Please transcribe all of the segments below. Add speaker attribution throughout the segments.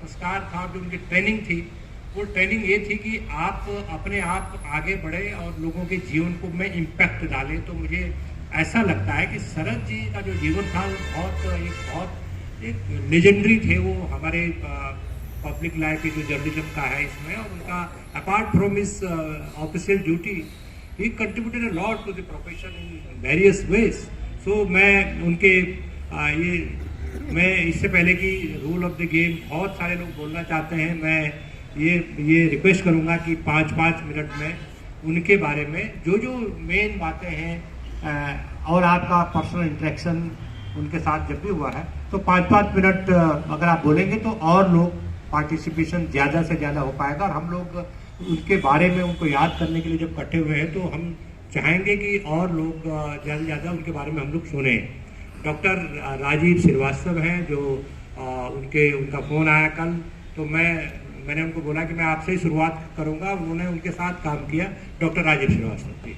Speaker 1: संस्कार था, जो उनकी ट्रेनिंग थी, वो ट्रेनिंग ये थी कि आप अपने आप आगे बढ़े और लोगों के जीवन को में इम्पैक्ट डालें। तो मुझे ऐसा लगता है कि शरद जी का जो जीवन था वो बहुत एक लेजेंडरी थे। वो हमारे पब्लिक लाइफ की जो जर्नलिज्म का है इसमें, और उनका apart from his official duty ही contributed a lot to the profession in various ways. So मैं उनके मैं इससे पहले कि रूल ऑफ द गेम बहुत सारे लोग बोलना चाहते हैं, मैं ये रिक्वेस्ट करूंगा कि 5-5 मिनट में उनके बारे में जो मेन बातें हैं और आपका पर्सनल इंटरेक्शन उनके साथ जब भी हुआ है, तो 5-5 मिनट अगर आप बोलेंगे तो और लोग पार्टिसिपेशन ज़्यादा से ज़्यादा हो पाएगा। और हम लोग उनके बारे में उनको याद करने के लिए जब इकट्ठे हुए हैं, तो हम चाहेंगे कि और लोग ज़्यादा से ज़्यादा उनके बारे में हम लोग सुने। डॉक्टर राजीव श्रीवास्तव हैं, जो उनका फ़ोन आया कल, तो मैंने उनको बोला कि मैं आपसे ही शुरुआत करूंगा। उन्होंने उनके साथ काम किया। डॉक्टर राजीव श्रीवास्तव जी।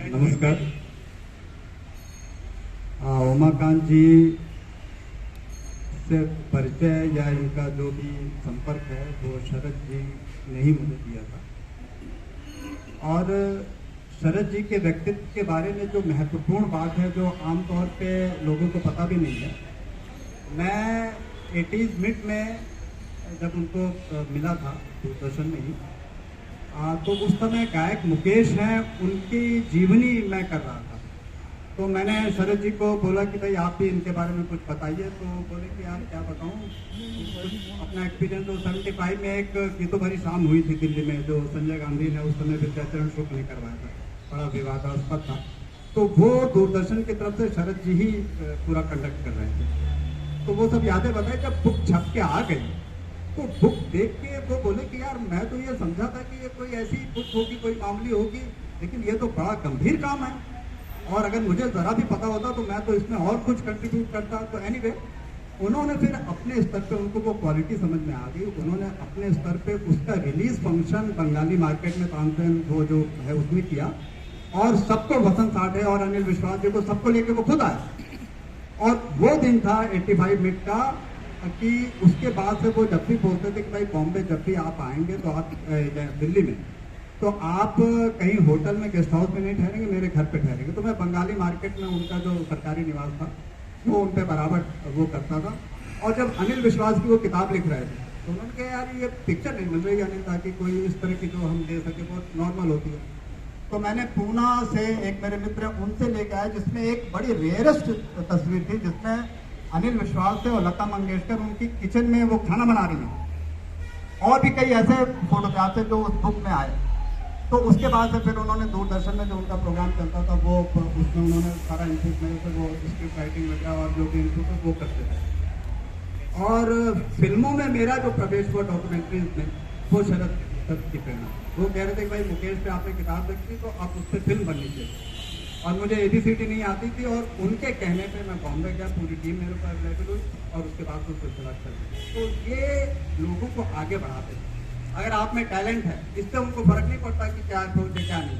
Speaker 2: नमस्कार। उमाकांत जी से परिचय या इनका जो भी संपर्क है वो शरद जी ने ही मुझे दिया था। और शरद जी के व्यक्तित्व के बारे में जो महत्वपूर्ण बात है, जो आमतौर पे लोगों को पता भी नहीं है, मैं 80s मिड में जब उनको मिला था दूरदर्शन में ही, तो उस समय गायक मुकेश हैं, उनकी जीवनी मैं कर रहा था। तो मैंने शरद जी को बोला कि भाई आप भी इनके बारे में कुछ बताइए। तो बोले कि यार क्या बताऊँ, अपना एक्सपीरियंस। तो 75 में एक गीतों भरी शाम हुई थी दिल्ली में, जो संजय गांधी ने उस समय विद्याचरण शुक्ल ने करवाया था, बड़ा विवादास्पद था। तो वो दूरदर्शन की तरफ से शरद जी ही पूरा कंडक्ट कर रहे थे। तो वो सब यादें बताए। जब बुक छप के आ गई तो बुक देख के वो बोले कि यार मैं तो ये समझा था कि ये कोई ऐसी बुक होगी, कोई मामूली होगी, लेकिन ये तो बड़ा गंभीर काम है, और अगर मुझे ज़रा भी पता होता तो मैं तो इसमें और कुछ कंट्रीब्यूट करता। तो एनीवे, उन्होंने फिर अपने स्तर पे, उनको वो क्वालिटी समझ में आ गई, उन्होंने अपने स्तर पे उसका रिलीज फंक्शन बंगाली मार्केट में तानसेन वो जो है उसमें किया, और सबको वसंत साठे और अनिल विश्वास जी को सबको लेके वो खुद आए। और वो दिन था 85 मिनट का, कि उसके बाद से वो जब भी बोलते थे कि भाई बॉम्बे जब भी आप आएंगे तो आप दिल्ली में, तो आप कहीं होटल में गेस्ट हाउस में नहीं ठहरेंगे, मेरे घर पे ठहरेंगे। तो मैं बंगाली मार्केट में उनका जो सरकारी निवास था वो उन पे बराबर वो करता था। और जब अनिल विश्वास की वो किताब लिख रहे थे, तो उन्होंने कहा यार ये पिक्चर नहीं मिल रही अनिल, ताकि कोई इस तरह की जो हम दे सके, बहुत नॉर्मल होती है। तो मैंने पूना से एक मेरे मित्र उनसे लेके आया, जिसमें एक बड़ी रेयरेस्ट तस्वीर थी, जिसमें अनिल विश्वास थे और लता मंगेशकर उनकी किचन में वो खाना बना रही है, और भी कई ऐसे फोटोग्राफ थे जो उस बुक में आए। तो उसके बाद से फिर उन्होंने दूरदर्शन में जो उनका प्रोग्राम चलता था वो उसमें उन्होंने सारा इनपुट मेरे से वो स्क्रिप्ट राइटिंग वगैरह और जो भी इनपुट है वो करते थे। और फिल्मों में मेरा जो प्रवेश हुआ डॉक्यूमेंट्रीज में, वो शरद की प्रेरणा। वो कह रहे थे कि भाई मुकेश पे आपने किताब लिखी तो आप उस पर फिल्म बननी चाहिए, और मुझे ABCD नहीं आती थी, और उनके कहने पे मैं बॉम्बे गया, पूरी टीम मेरे ऊपर अवेलेबल हुई, और उसके बाद तो सिलसिला चल गया। तो ये लोगों को आगे बढ़ाते हैं। अगर आप में टैलेंट है, इससे उनको फर्क नहीं पड़ता कि क्या सोचे क्या नहीं,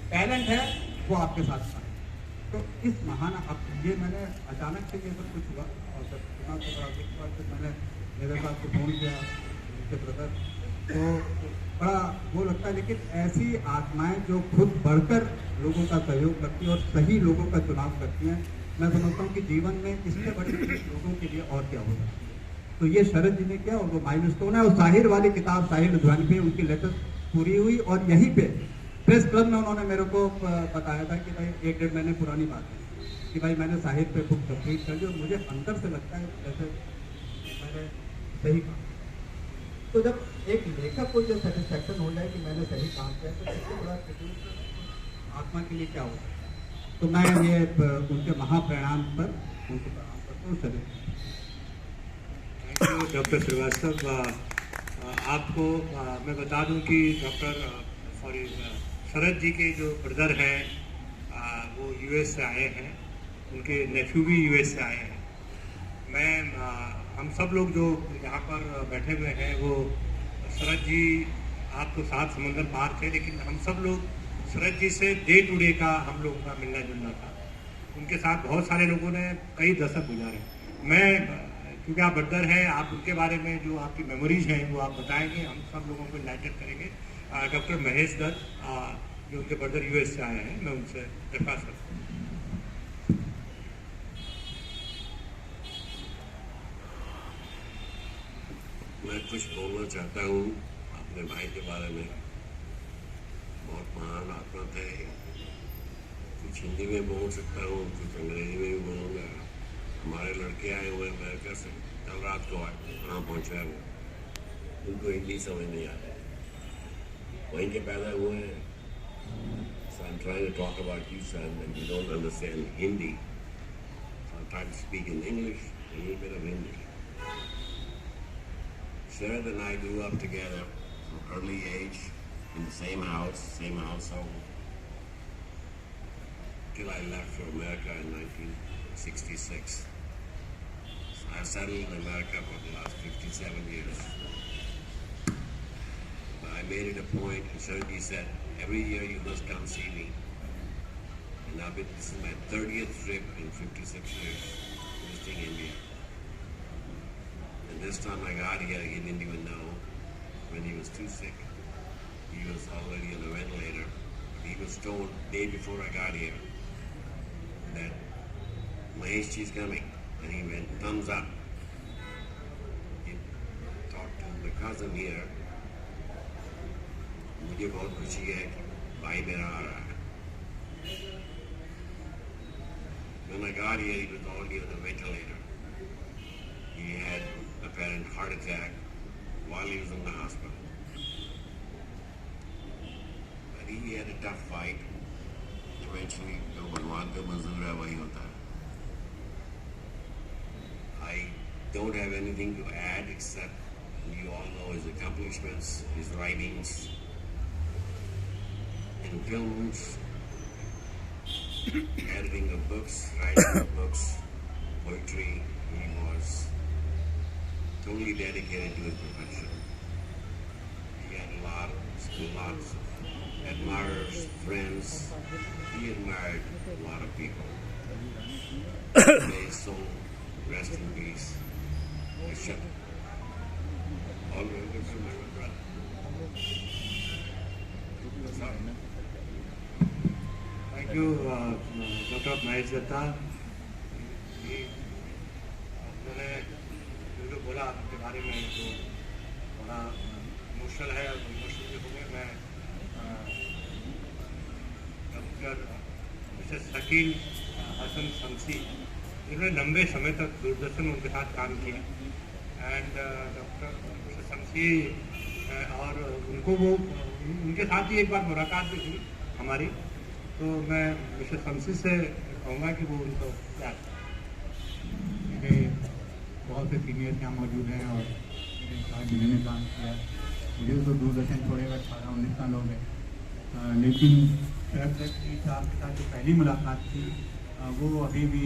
Speaker 2: टैलेंट है वो आपके साथ है। तो इस महान अब ये मैंने अचानक से ये सब कुछ हुआ, और जब सुना तो बड़ा दुख हुआ। फिर मैंने मेरे साथ को फ़ोन किया उनके ब्रदर, तो बड़ा वो लगता है। लेकिन ऐसी आत्माएं जो खुद बढ़कर लोगों का सहयोग करती हैं और सही लोगों का चुनाव करती हैं, मैं समझता हूँ कि जीवन में इससे बड़ी चीज़ लोगों के लिए और क्या होगा। तो ये शरद जी ने किया, और वो माइलस्टोन है। और साहिर वाली किताब साहिर लुधियानवी पे उनकी लेटेस्ट पूरी हुई, और यहीं पे प्रेस क्लब में उन्होंने मेरे को बताया था कि भाई 1-1.5 महीने पुरानी बात है कि भाई मैंने साहिर पे बुक कंप्लीट कर दी, और मुझे अंदर से लगता है जैसे मैंने सही कहा। तो जब एक लेखक को ये सेटिस्फैक्शन हो जाए कि मैंने सही काम किया, तो इससे बड़ा आत्मा के लिए क्या हो सकता है। तो मैं ये उनके महाप्रणाम पर उनको प्रणाम करता हूँ। शरद
Speaker 1: थैंक यू डॉक्टर श्रीवास्तव। आपको मैं बता दूं कि शरद जी के जो ब्रदर हैं वो US से आए हैं, उनके नेफ्यू भी US से आए हैं। हम सब लोग जो यहाँ पर बैठे हुए हैं, वो शरद जी आप तो 7 समंदर पार थे, लेकिन हम सब लोग शरद जी से डे टू डे का हम लोग का मिलना जुलना था। उनके साथ बहुत सारे लोगों ने कई दशक गुजारे। मैं क्योंकि आप ब्रदर हैं, आप उनके बारे में जो आपकी मेमोरीज हैं वो आप बताएंगे, हम सब लोगों को इनलाइटन करेंगे। डॉक्टर महेश दत्त जो उनके ब्रदर यूएस से आए हैं, मैं उनसे दरख्वास्त करता हूँ।
Speaker 3: मैं कुछ बोलना चाहता हूँ अपने भाई के बारे में। बहुत महान आत्मा थे। कुछ हिंदी में बोल सकता हूँ, कुछ अंग्रेजी में भी बोलूँगा। हमारे लड़के आए हुए अमेरिका से, कल रात को वहाँ पहुँचा वो। उनको हिंदी समझ नहीं आता, वहीं के पैदा हुए हैं। So I'm trying to talk about you, son, and you don't understand Hindi. So I'll try to speak in English, a little bit of Hindi. Sharad and I grew up together from early age in the same household, till I left for America in 1966. So I've settled in America for the last 57 years. But I made it a point, and Sharadji said, every year you must come see me. And this is my 30th trip in 56 years visiting India. And this time I got here, he didn't even know when he was too sick. He was already on a ventilator. He was told the day before I got here that Mahesh ji is coming. And he went thumbs up. He talked to the cousin here. मुझे बहुत खुशी है कि भाई मेरा आ रहा है। When I got here, he was already on a ventilator. He had apparent heart attack while he was in the hospital. But he had a tough fight. Eventually, जो भगवान का मंजूर है वही होता है। I don't have anything to add except you all know his accomplishments, his writings in films, editing of books, writing of books, poetry. He was totally dedicated to his profession. He had lots of admirers, friends. He admired a lot of people. May his soul rest in peace. Except all relatives to my brother. Sorry.
Speaker 1: Thank you doctor Mahesh Datta. उन्होंने जो बोला आपके बारे में जो बड़ा emotional है और इमोशनल भी हो गए। मैं डॉक्टर मिसेस शकील हसन शमसी, इन्होंने लंबे समय तक दूरदर्शन में उनके साथ काम किया। एंड डॉक्टर मिसेस शमसी और उनको वो उनके साथ ही एक बार मुलाकात भी हुई हमारी। तो मैं मिसेस शमसी से कहूँगा कि वो उनको क्या
Speaker 4: मेरे बहुत से सीनियर्स यहाँ मौजूद हैं और मेरे साथ जिन्होंने काम किया। मुझे तो दूरदर्शन छोड़े हुए 18-19 साल हो गए, लेकिन शरद जी साहब के साथ जो पहली मुलाकात थी वो अभी भी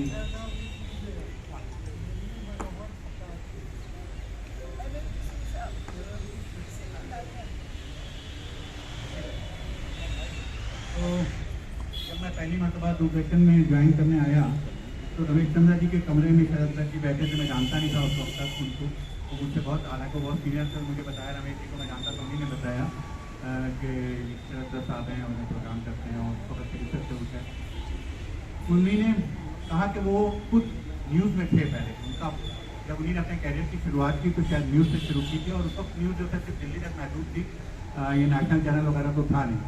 Speaker 4: तो जब मैं पहली मरतबा दूरदर्शन में ज्वाइन करने आया तो रमेश चंद्रा जी के कमरे में शरद जी बैठे थे। मैं जानता नहीं था उस वक्त तक उनको, वो मुझसे बहुत हालांकि बहुत सीनियर थे। मुझे बताया रमेश जी को, मैं जानता तो उन्हीं ने बताया कि शरद साहब हैं, उन्हें प्रोग्राम करते हैं और उस वक्त रिसर्च से उठे। उन्हीं ने कहा कि वो खुद न्यूज़ में थे पहले। उनका जब उन्हीं ने अपने कैरियर की शुरुआत की तो शायद न्यूज़ से शुरू की थी और उस वक्त न्यूज़ जो था सिर्फ दिल्ली तक महदूद थी, ये नेशनल चैनल वगैरह तो था नहीं।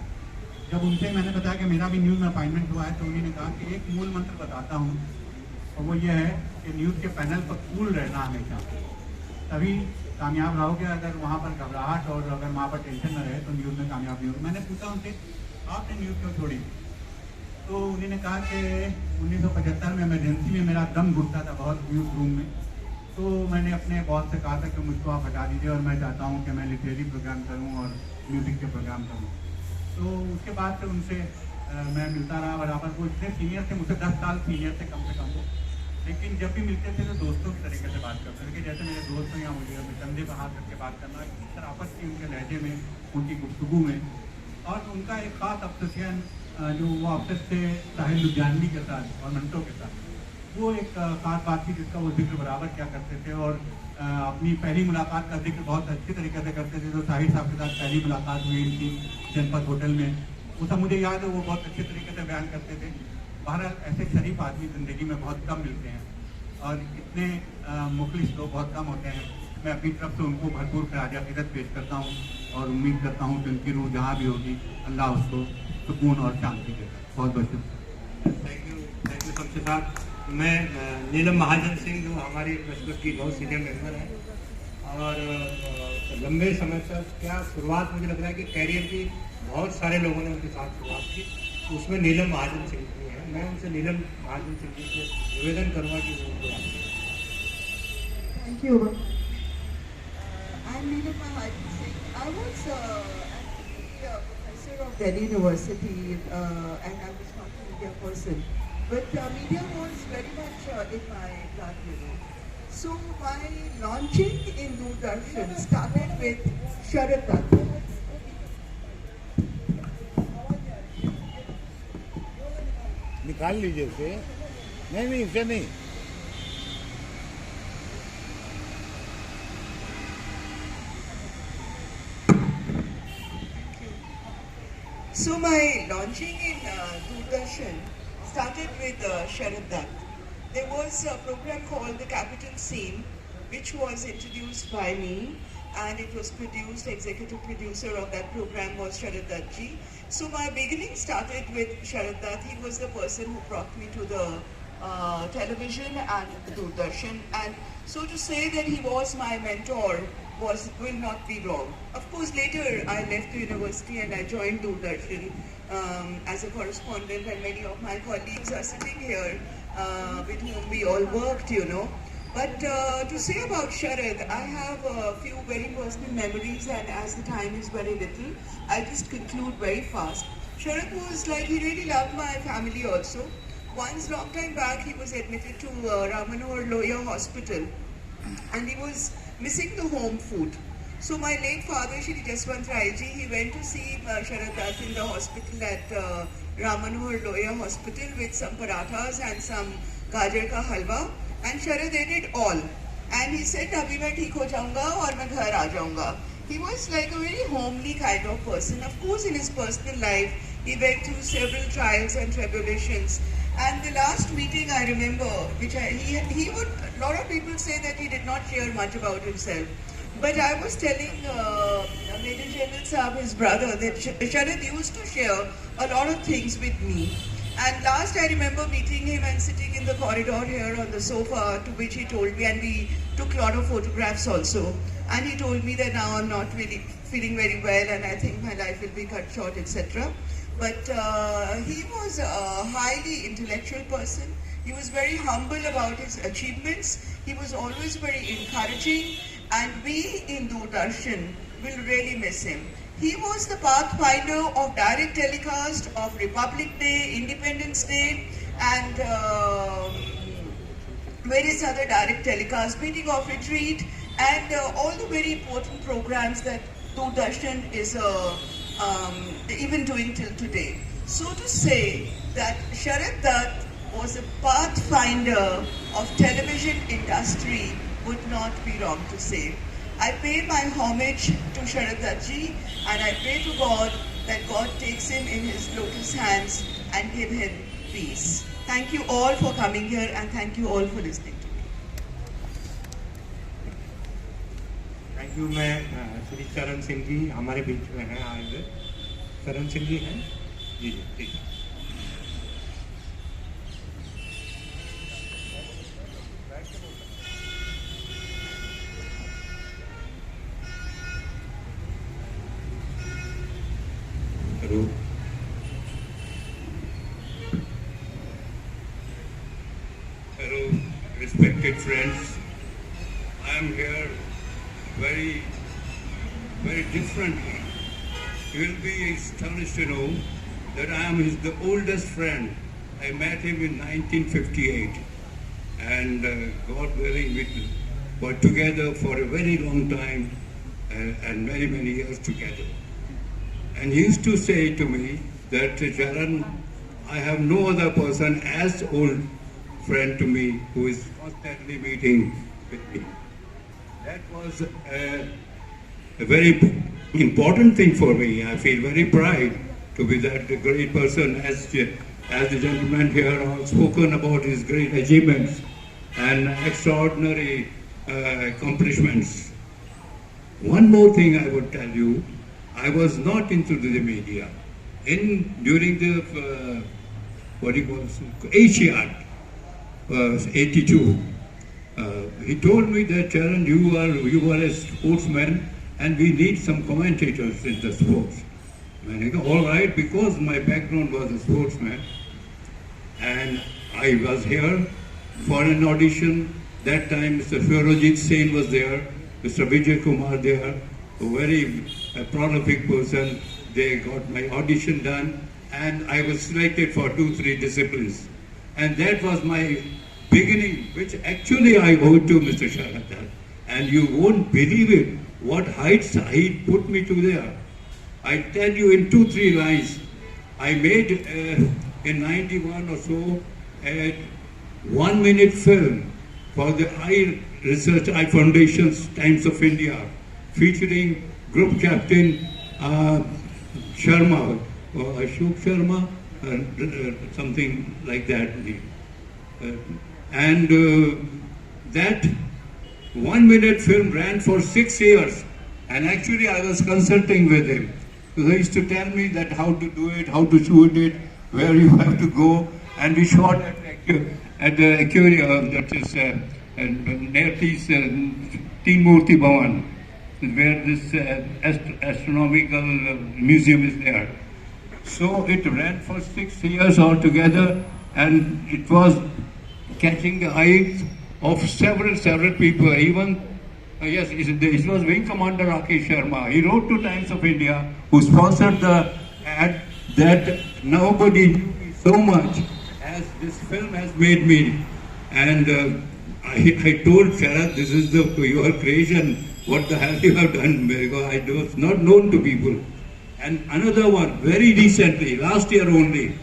Speaker 4: जब उनसे मैंने बताया कि मेरा भी न्यूज़ में अपॉइंटमेंट हुआ है तो उन्होंने कहा कि एक मूल मंत्र बताता हूँ और वो ये है कि न्यूज़ के पैनल पर कूल रहना हमेशा, तभी कामयाब रहोगे। अगर वहाँ पर घबराहट और अगर वहाँ पर टेंशन न रहे तो न्यूज़ में कामयाब नहीं होगी। मैंने पूछा उनसे आपने न्यूज़ क्यों छोड़ी, तो उन्होंने कहा कि 1975 में इमरजेंसी में मेरा दम घुटता था बहुत न्यूज़ रूम में, तो मैंने अपने बॉस से कहा था कि मुझको आप हटा दीजिए और मैं चाहता हूँ कि मैं लिटरेरी प्रोग्राम करूँ और म्यूज़िक के प्रोग्राम करूँ। तो उसके बाद से उनसे मैं मिलता रहा बराबर। वो इतने सीनियर थे, मुझसे 10 साल सीनियर थे कम से कम वो, लेकिन जब भी मिलते थे तो दोस्तों की तरीके से बात करते थे कि जैसे मेरे दोस्त हैं या मुझे कंधे पर हाथ रख के बात करना, शराफत थी उनके लहजे में, उनकी गुफ्तगू में। और उनका एक खास ऑब्सेशन जो वो ऑब्सेस थे साहिल लुधियानवी के साथ और मंटो के साथ, वो एक खास बात थी जिसका वो जिक्र बराबर क्या करते थे। और अपनी पहली मुलाकात का जिक्र बहुत अच्छी तरीके से करते थे। तो साहिल साहब के साथ पहली मुलाकात हुई इनकी जनपद होटल में, वो सब मुझे याद है, वो बहुत अच्छे तरीके से बयान करते थे। बहरहाल ऐसे शरीफ आदमी ज़िंदगी में बहुत कम मिलते हैं और इतने मुखलिस लोग बहुत कम होते हैं। मैं अपनी तरफ से उनको भरपूर खराज अक़ीदत पेश करता हूँ और उम्मीद करता हूँ कि उनकी रूह जहाँ भी होगी अल्लाह उसको सुकून और शांति देगा। बहुत बहुत शुक्रिया।
Speaker 1: थैंक यू शमशेद साहब। मैं नीलम महाजन सिंह, जो हमारी प्रेस क्लब की बहुत सीनियर मेंबर हैं और लंबे समय तक, क्या शुरुआत मुझे लग रहा है कि कैरियर की बहुत सारे लोगों ने उनके साथ शुरुआत की, उसमें नीलम महाजन सिंह भी हैं। मैं उनसे नीलम महाजन सिंह जी से निवेदन करूँगा कि वो उनको याद करें।
Speaker 5: Thank you. I'm Neelam Mahajan Singh. I was actually a professor of Delhi University and I was not a media person. But media was very much in my blood, you know. So my launching in Doordarshan started with Sharad Dutt.
Speaker 6: निकाल लीजिए उसे। नहीं उसे नहीं।
Speaker 5: So my launching in Doordarshan started with Sharad Dutt. There was a program called The Capital Scene, which was introduced by me, and it was produced, executive producer of that program was Sharad Dutt ji. So my beginning started with Sharad Dutt. He was the person who brought me to the television and Doordarshan, and so to say that he was my mentor will not be wrong. Of course, later I left the university and I joined Doordarshan as a correspondent, and many of my colleagues are sitting here with whom we all worked, you know. But to say about Sharad, I have a few very personal memories, and as the time is very little, I just conclude very fast. Sharad was like, he really loved my family also. Once, long time back, he was admitted to Ram Manohar Lohia Hospital, and he was missing the home food. So my late father, Shri Jaswant Rai ji, he went to see Sharad Dutt in the hospital at Ram Manohar Lohia Hospital with some parathas and some gajar ka halwa. And Sharad ate it all. And he said, "Abhi main theek ho jaunga aur main ghar aa jaunga." He was like a very homely kind of person. Of course, in his personal life, he went through several trials and tribulations. And the last meeting I remember, which he would, a lot of people say that he did not share much about himself. But I was telling Major General Saab, his brother, that Sharad used to share a lot of things with me. And last I remember meeting him and sitting in the corridor here on the sofa, to which he told me, and we took a lot of photographs also. And he told me that now I'm not really feeling very well and I think my life will be cut short, etc. But he was a highly intellectual person. He was very humble about his achievements. He was always very encouraging, and we in Doordarshan will really miss him. He was the pathfinder of direct telecast of Republic Day, Independence Day, and various other direct telecasts, meeting of retreat, and all the very important programs that Doordarshan is even doing till today. So to say that Sharad Dutt was a pathfinder of television industry would not be wrong to say. I pay my homage to Sharad Dutt ji, and I pray to God that God takes him in his lotus hands and give him peace. Thank you all for coming here, and thank you all for listening to me.
Speaker 1: Thank you. मैं श्री चरण सिंह जी हमारे बीच में हैं आए हुए। चरण सिंह जी हैं जी जी ठीक है।
Speaker 7: Hello, respected friends. I am here very differently. You will be astonished to know that I am the oldest friend. I met him in 1958, and God willing, we were together for a very long time and many years together. And he used to say to me that, Charan, I have no other person as old friend to me who is constantly meeting with me. That was a very important thing for me. I feel very proud to be that great person, as the gentleman here has spoken about his great achievements and extraordinary accomplishments. One more thing I would tell you, I was not into the media. During the Asiad, 82, he told me that, Charan, you are a sportsman and we need some commentators in the sports. And I go, all right, because my background was a sportsman and I was here for an audition. That time Mr. Firojit Sen was there, Mr. Vijay Kumar there, a very prolific person. They got my audition done and I was selected for 2-3 disciplines. And that was my beginning, which actually I owe to Mr. Sharad Dutt. And you won't believe it, what heights he put me to there. I tell you in 2-3 lines, I made in 91 or so a 1-minute film for the Eye Research Eye Foundation's Times of India, featuring Group Captain Sharma, Ashok Sharma, something like that. That 1-minute film ran for 6 years, and actually I was consulting with him. So he used to tell me that how to do it, how to shoot it, where you have to go, and we shot at the aquarium, that is near this Teen Murti Bhavan, where this astronomical museum is there. So it ran for 6 years altogether, and it was catching the eyes of several people. Even yes, it was Wing Commander Rakesh Sharma. He wrote to Times of India, who sponsored the ad, that nobody knew me so much as this film has made me. And I told Sharad, this is your creation. What the hell you have done? Because I was not known to people. And another one, very recently, last year only,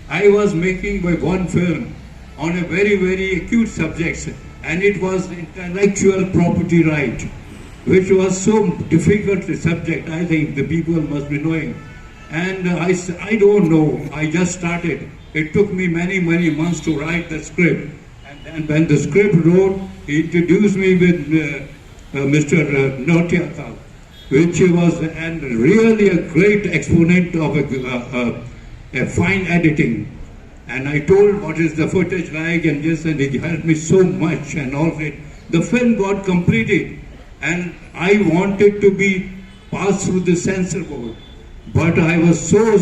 Speaker 7: I was making one film on a very acute subject, and it was intellectual property right, which was so difficult a subject. I think the people must be knowing. And I don't know, I just started. It took me many months to write the script. And then when the script wrote, he introduced me with Mr. Nautya, which was really a great exponent of a fine editing. And I told what is the footage like, and it helped me so much and all that. The film got completed, and I wanted to be passed through the censor board. But I was so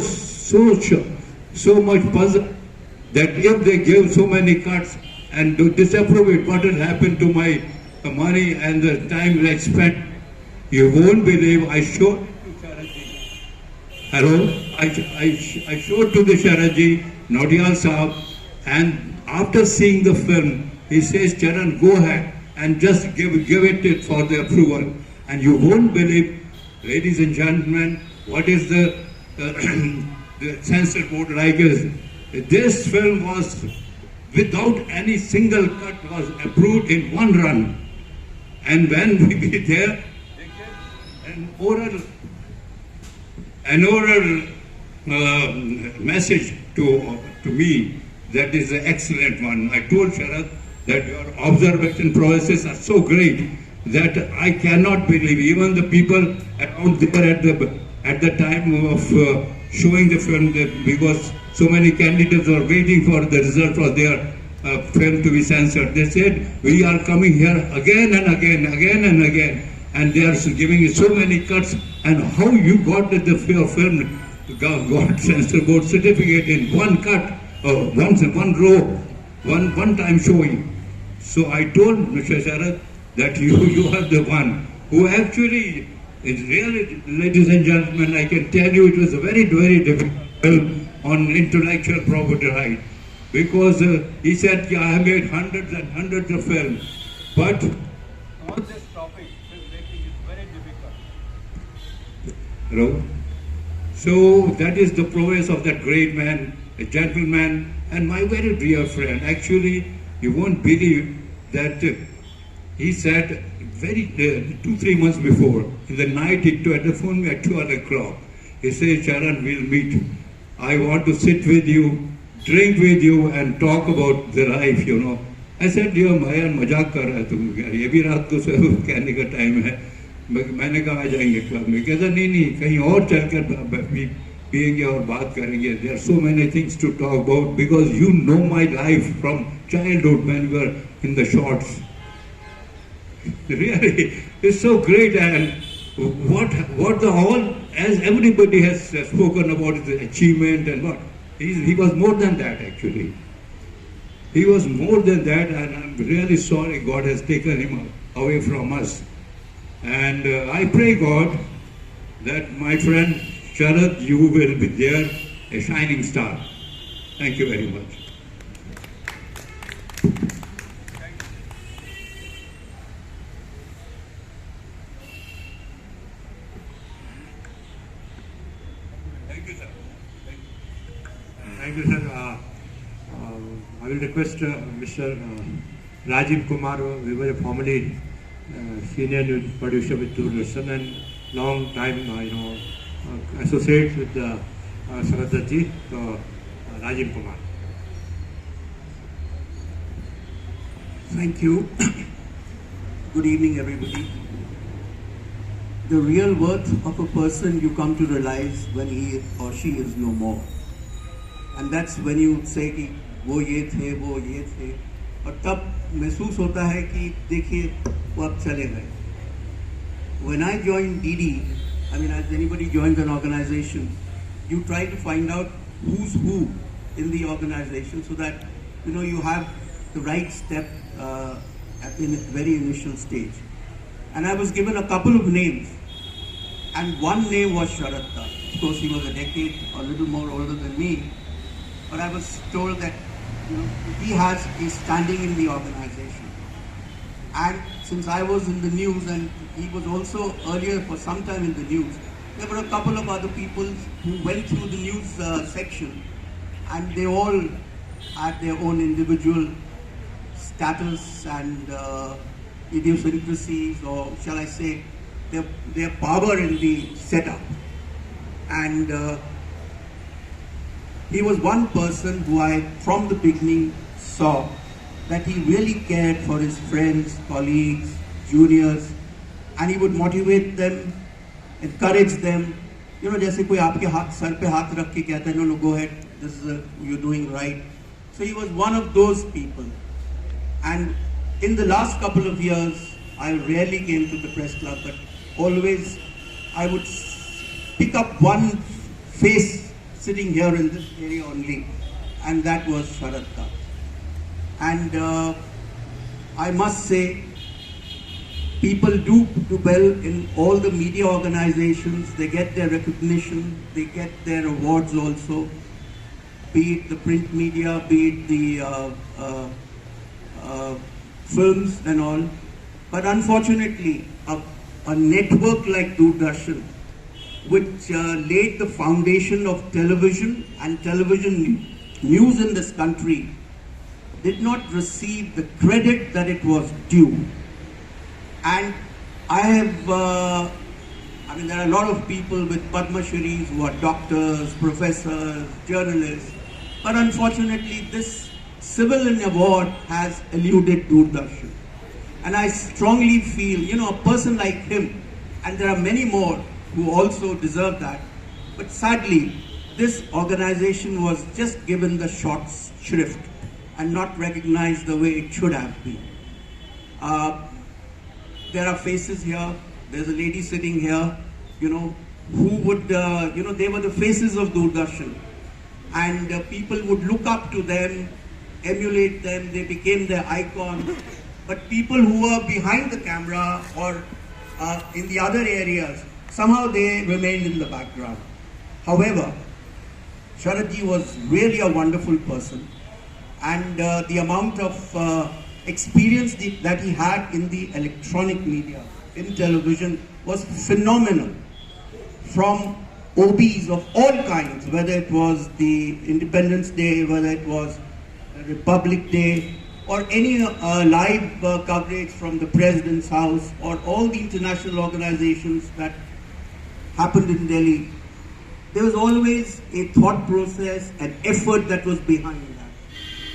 Speaker 7: much puzzled that if they gave so many cuts and to disapprove it, what will happen to my money and the time I spent? You won't believe, I showed it to Sharadji. Hello? I showed to the Sharadji, Naudiyal Sahab, and after seeing the film, he says, Charan, go ahead and just give it for the approval. And you won't believe, ladies and gentlemen, what is the censor board like is. This film was, without any single cut, was approved in one run. And when we were there, they gave an oral message to me. That is an excellent one. I told Sharad that your observation processes are so great that I cannot believe, even the people around there at the time of showing the film, because so many candidates were waiting for the result of their film to be censored. They said, we are coming here again and again, and they are giving so many cuts. And how you got the film got censor board certificate in one cut, one row, one time showing. So I told Mr. Sharad that you are the one who actually is really, ladies and gentlemen, I can tell you it was a very difficult film on intellectual property right. Because he said, I have made hundreds and hundreds of films, but on this topic, filmmaking is very difficult. Hello? So that is the prowess of that great man, a gentleman, and my very dear friend. Actually, you won't believe that he said very 2-3 months before, in the night he telephoned me at 12 o'clock. He said, Charan, we'll meet. I want to sit with you, drink with you and talk about the life, you know. I said, dear Mayan, मजाक कर रहा है तुम, ये भी रात को कहने का टाइम है. मैंने कहा आ जाएंगे क्लब में. कहता नहीं कहीं और चलकर पिएंगे और बात करेंगे. There are so many things to talk about because you know my life from childhood when we were in the shorts. Really, it's so great, and what the whole, as everybody has spoken about his achievement and what, he was more than that actually. He was more than that, and I'm really sorry God has taken him away from us. And I pray God that my friend Sharad, you will be there, a shining star. Thank you very much. Thank you, sir.
Speaker 1: Thank you, sir. I will request Mr. Rajiv Kumar. We were formerly senior news producer with Doordarshan and long time, associates with Sharad Dutt ji. So, Rajiv Kumar.
Speaker 8: Thank you. Good evening, everybody. The real worth of a person you come to realize when he or she is no more. And that's when you say कि वो ये थे, और तब महसूस होता है कि देखिए वो अब चले गए. When I joined DD, I mean, as anybody joins an organization, you try to find out who's who in the organization so that you have the right step in a very initial stage. And I was given a couple of names, and one name was Sharad Dutt. Of course, he was a decade or a little more older than me, but I was told that he has a standing in the organization. And since I was in the news and he was also earlier for some time in the news, there were a couple of other people who went through the news section, and they all had their own individual status and idiosyncrasies, or shall I say, their power in the setup. And he was one person who I, from the beginning, saw that he really cared for his friends, colleagues, juniors, and he would motivate them, encourage them. जैसे कोई आपके sir पे हाथ रख के कहता है, no, go ahead, this is you're doing right. So he was one of those people. And in the last couple of years, I rarely came to the press club, but always I would pick up one face sitting here in this area only, and that was Sharad Dutt. And I must say, people do well in all the media organizations. They get their recognition, they get their awards also, be it the print media, be it the films and all. But unfortunately, a network like Doordarshan, which laid the foundation of television and television news in this country, did not receive the credit that it was due. And I have, there are a lot of people with Padma Shris who are doctors, professors, journalists, but unfortunately this civilian award has eluded Doordarshan. And I strongly feel, a person like him, and there are many more who also deserve that, but sadly, this organization was just given the short shrift and not recognized the way it should have been. There are faces here. There's a lady sitting here, who would, they were the faces of Doordarshan. And people would look up to them, emulate them, they became their icon. But people who were behind the camera or in the other areas, somehow they remained in the background. However, Sharadji was really a wonderful person, and the amount of experience that he had in the electronic media, in television, was phenomenal. From OBs of all kinds, whether it was the Independence Day, whether it was Republic Day, or any live coverage from the President's house, or all the international organizations that happened in Delhi, there was always a thought process and effort that was behind that.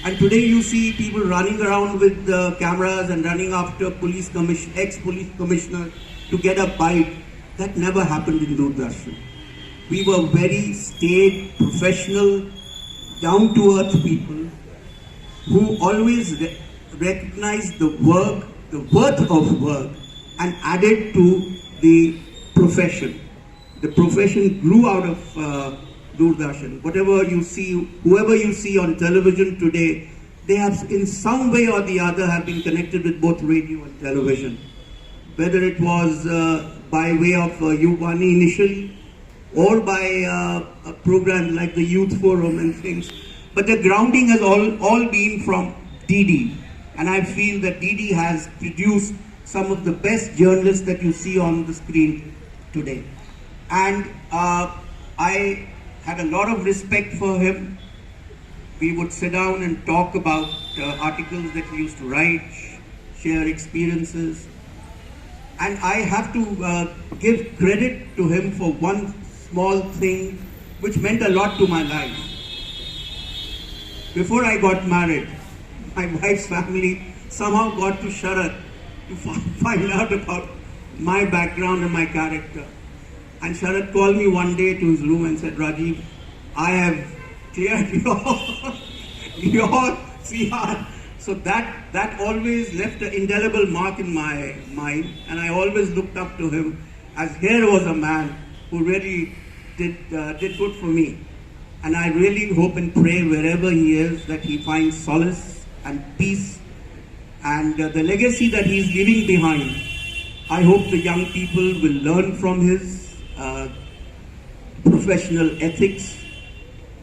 Speaker 8: And today you see people running around with cameras and running after ex-police commissioner to get a bite. That never happened in Doordarshan. We were very staid, professional, down-to-earth people who always recognized the work, the worth of work, and added to the profession. The profession grew out of Doordarshan. Whatever you see, whoever you see on television today, they have in some way or the other have been connected with both radio and television. Whether it was by way of Yuvani initially, or by a program like the Youth Forum and things. But the grounding has all been from DD. And I feel that DD has produced some of the best journalists that you see on the screen today. And I had a lot of respect for him. We would sit down and talk about articles that he used to write, share experiences. And I have to give credit to him for one small thing which meant a lot to my life. Before I got married, my wife's family somehow got to Sharad to find out about my background and my character. And Sharad called me one day to his room and said, Rajiv, I have cleared your CR. So that always left an indelible mark in my mind, and I always looked up to him, as here was a man who really did good for me. And I really hope and pray wherever he is that he finds solace and peace, and the legacy that he is leaving behind. I hope the young people will learn from his professional ethics,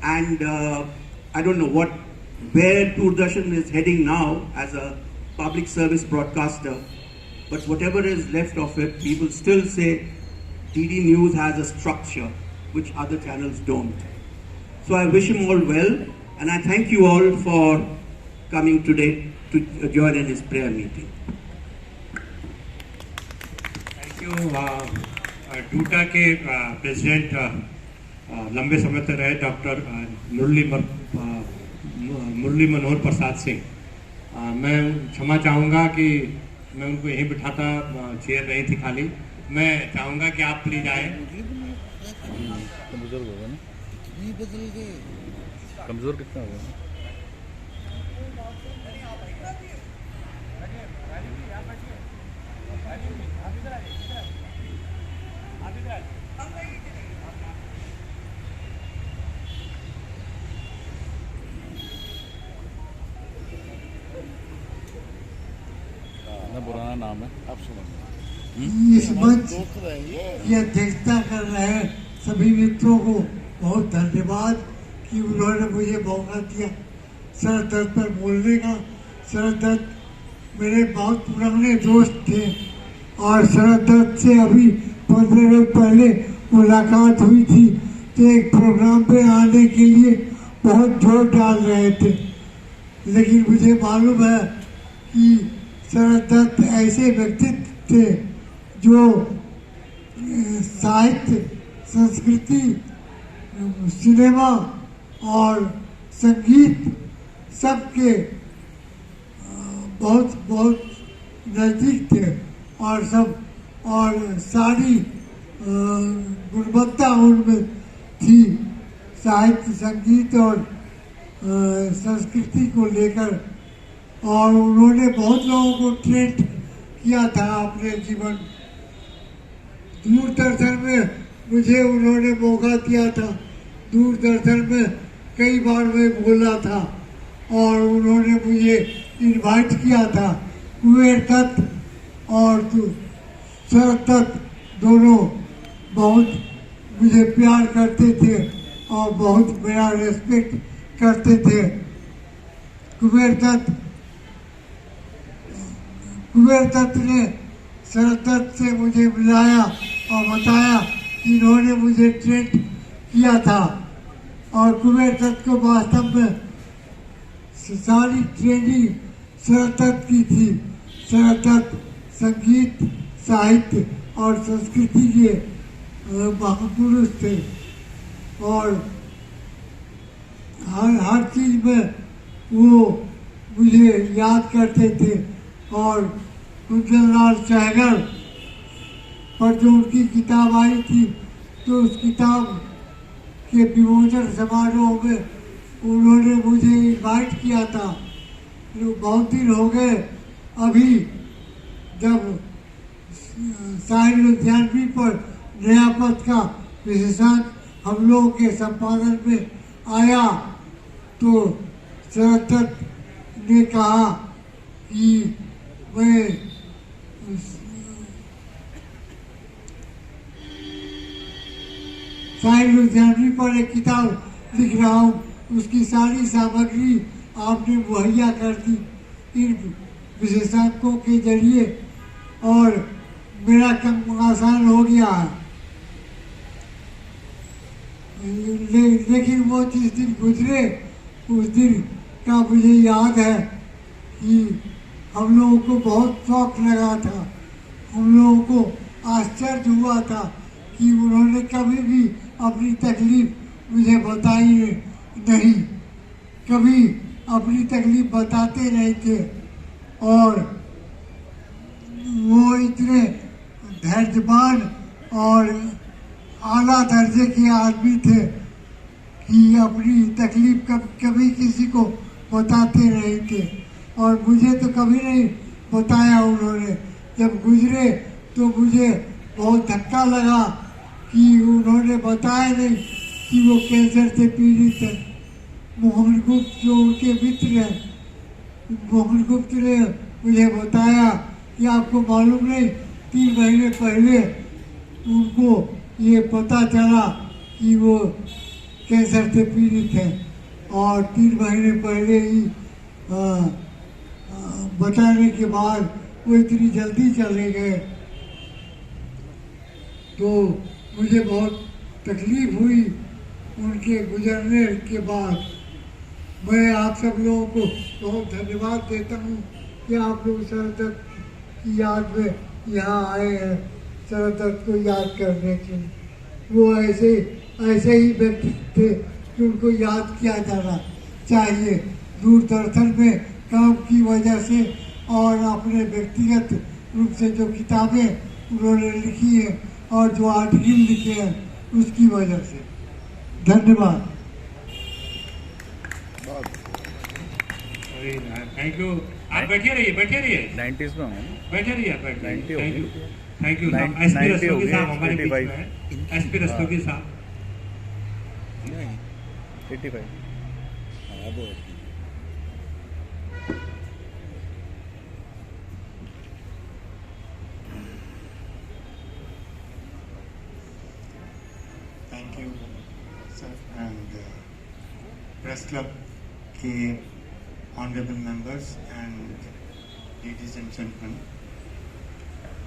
Speaker 8: and I don't know where Doordarshan is heading now as a public service broadcaster, but whatever is left of it, people still say DD News has a structure which other channels don't. So I wish him all well, and I thank you all for coming today to join in his prayer meeting.
Speaker 1: Thank you. Due to के president लंबे समय तक रहे doctor Murli Manohar Prasad Singh. मैं क्षमा चाहूँगा कि मैं उनको यहीं बिठाता, चेयर नहीं थी खाली। मैं चाहूँगा कि आप प्लीज आए।
Speaker 6: बुजुर्ग होगा ना, नहीं बदल गए, कमजोर कितना होगा। पुराना नाम है, आप सुनो।
Speaker 9: इस मंच की अध्यक्षता कर रहे सभी मित्रों को बहुत धन्यवाद कि उन्होंने मुझे मौका दिया शरद दत्त पर बोलने का। शरद दत्त मेरे बहुत पुराने दोस्त थे और शरद दत्त से अभी 15 दिन पहले मुलाकात हुई थी, तो एक प्रोग्राम पे आने के लिए बहुत जोर डाल रहे थे। लेकिन मुझे मालूम है कि शरद दत्त ऐसे व्यक्तित्व थे जो साहित्य, संस्कृति, सिनेमा और संगीत सबके बहुत बहुत नज़दीक थे और सारी गुणवत्ता उनमें थी, साहित्य, संगीत और संस्कृति को लेकर। और उन्होंने बहुत लोगों को ट्रेन किया था अपने जीवन। दूरदर्शन में मुझे उन्होंने मौका दिया था, दूरदर्शन में कई बार मैं बोला था और उन्होंने मुझे इनवाइट किया था। कुबेर दत्त और शरद दत्त दोनों बहुत मुझे प्यार करते थे और बहुत मेरा रेस्पेक्ट करते थे। कुबेर दत्त ने शरद दत्त से मुझे मिलाया और बताया कि इन्होंने मुझे ट्रेन किया था। और कुबेर दत्त को वास्तव में सारी ट्रेनिंग शरद दत्त की थी। शरद दत्त संगीत, साहित्य और संस्कृति के महापुरुष थे और हर चीज में वो मुझे याद करते थे। और कुंदन लाल सहगल पर जो उनकी किताब आई थी, तो उस किताब के विमोचन समारोह में उन्होंने मुझे इनवाइट किया था। बहुत दिन हो गए, अभी जब साहित्य लुधियानवी पर नया पद का विशेषांक हम लोगों के संपादन में आया, तो शरद दत्त ने कहा कि मैं साहित्य लुधियानवी पर एक किताब लिख रहा हूँ, उसकी सारी सामग्री आपने मुहैया कर दी इन विशेषांकों के जरिए और मेरा काम आसान हो गया है। लेकिन वो जिस दिन गुजरे, उस दिन का मुझे याद है कि हम लोगों को बहुत शौक लगा था। हम लोगों को आश्चर्य हुआ था कि उन्होंने कभी भी अपनी तकलीफ मुझे बताई नहीं, कभी अपनी तकलीफ बताते नहीं थे। और वो इतने धैर्यवान और आला दर्जे के आदमी थे कि अपनी तकलीफ कभी किसी को बताते नहीं थे। और मुझे तो कभी नहीं बताया उन्होंने। जब गुजरे तो मुझे बहुत धक्का लगा कि उन्होंने बताया नहीं कि वो कैंसर से पीड़ित है। मोहन गुप्त जो उनके मित्र हैं, मोहन गुप्त ने मुझे बताया कि आपको मालूम नहीं, 3 महीने पहले उनको ये पता चला कि वो कैंसर से पीड़ित है और 3 महीने पहले ही बताने के बाद वो इतनी जल्दी चले गए। तो मुझे बहुत तकलीफ हुई उनके गुजरने के बाद। मैं आप सब लोगों को बहुत धन्यवाद देता हूँ कि आप लोग शरद दत्त की याद में यहाँ आए हैं, शरद दत्त को याद करने के लिए। वो ऐसे ही व्यक्ति थे कि उनको याद किया जाना चाहिए। दूरदर्शन में काम की वजह से और अपने व्यक्तिगत रूप से जो किताबें उन्होंने लिखी है और जो आर्टिकल लिखे हैं, उसकी वजह से। धन्यवाद।
Speaker 1: Thank you. आप बैठे रहिए
Speaker 6: 90s में हूँ।
Speaker 1: बैठे रहिए आप, बैठे रहिए।
Speaker 6: 90 हो गई।
Speaker 1: Thank you.
Speaker 6: 90
Speaker 1: एसपी
Speaker 6: हो
Speaker 1: रस्तोगी
Speaker 6: गई,
Speaker 1: साहब हमारे बीच
Speaker 6: 85
Speaker 1: में है। एसपी रस्तोगी साहब।
Speaker 6: 85। हाँ वो
Speaker 10: Thank you, sir, and press club के honorable members and ladies and gentlemen.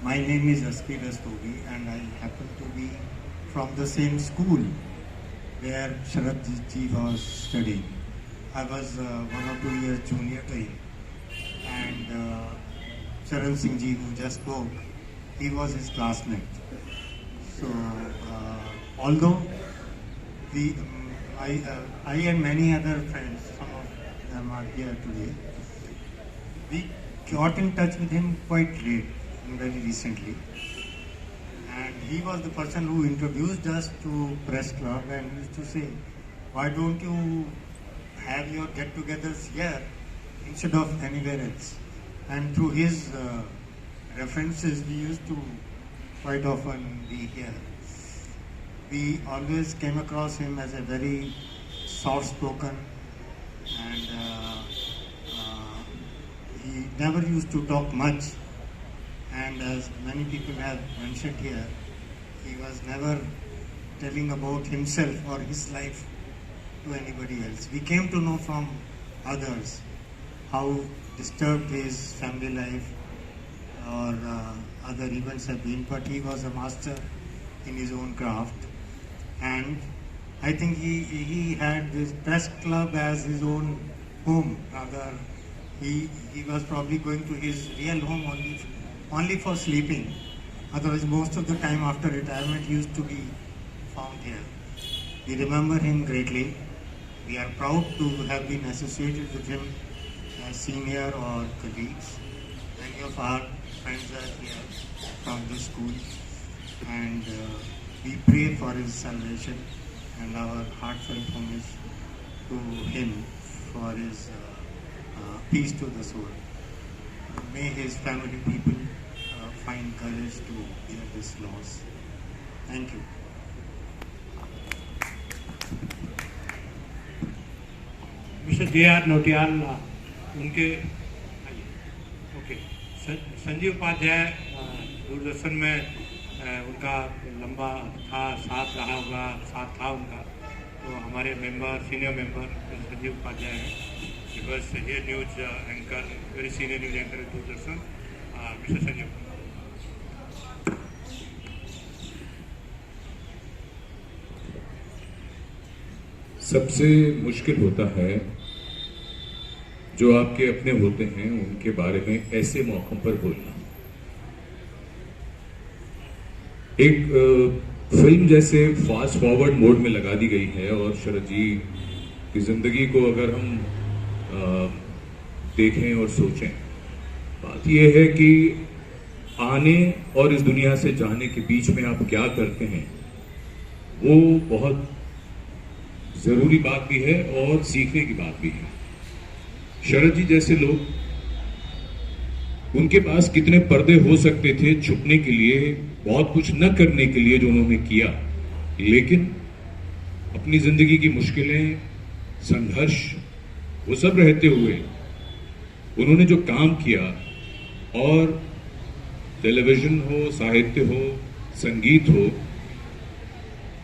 Speaker 10: My name is S.P. Rastogi and I happen to be from the same school where Sharad ji was studying. I was 1 or 2 years junior to him, and Charan Singh ji, who just spoke, he was his classmate. So although I and many other friends, some of them are here today, we got in touch with him quite late and very recently. And he was the person who introduced us to Press Club and used to say, why don't you have your get-togethers here instead of anywhere else? And through his references, we used to quite often be here. We always came across him as a very soft-spoken, and he never used to talk much. And as many people have mentioned here, he was never telling about himself or his life to anybody else. We came to know from others how disturbed his family life or other events have been, but he was a master in his own craft. And I think he had this press club as his own home. Rather, he was probably going to his real home only for sleeping. Otherwise, most of the time after retirement, he used to be found here. We remember him greatly. We are proud to have been associated with him as senior or colleagues. Many of our friends are here from this school, and we pray for his salvation, and our heartfelt homage to him for his peace to the soul. May his family people find courage to bear this loss. Thank you.
Speaker 1: Mister J.R. Nautiyal उनके okay Sanjeev Upadhyay Doordarshan में उनका लंबा साथ रहा होगा, साथ था उनका, तो हमारे member, senior member Sanjeev Upadhyay हैं, because here news anchor, very senior news anchor Doordarshan, mister Sanjeev.
Speaker 11: सबसे मुश्किल होता है जो आपके अपने होते हैं उनके बारे में ऐसे मौकों पर बोलना। एक फिल्म जैसे फास्ट फॉरवर्ड मोड में लगा दी गई है और शरद जी की जिंदगी को अगर हम देखें और सोचें, बात यह है कि आने और इस दुनिया से जाने के बीच में आप क्या करते हैं, वो बहुत जरूरी बात भी है और सीखने की बात भी है। शरद जी जैसे लोग, उनके पास कितने पर्दे हो सकते थे छुपने के लिए, बहुत कुछ न करने के लिए जो उन्होंने किया, लेकिन अपनी जिंदगी की मुश्किलें, संघर्ष, वो सब रहते हुए उन्होंने जो काम किया, और टेलीविजन हो, साहित्य हो, संगीत हो,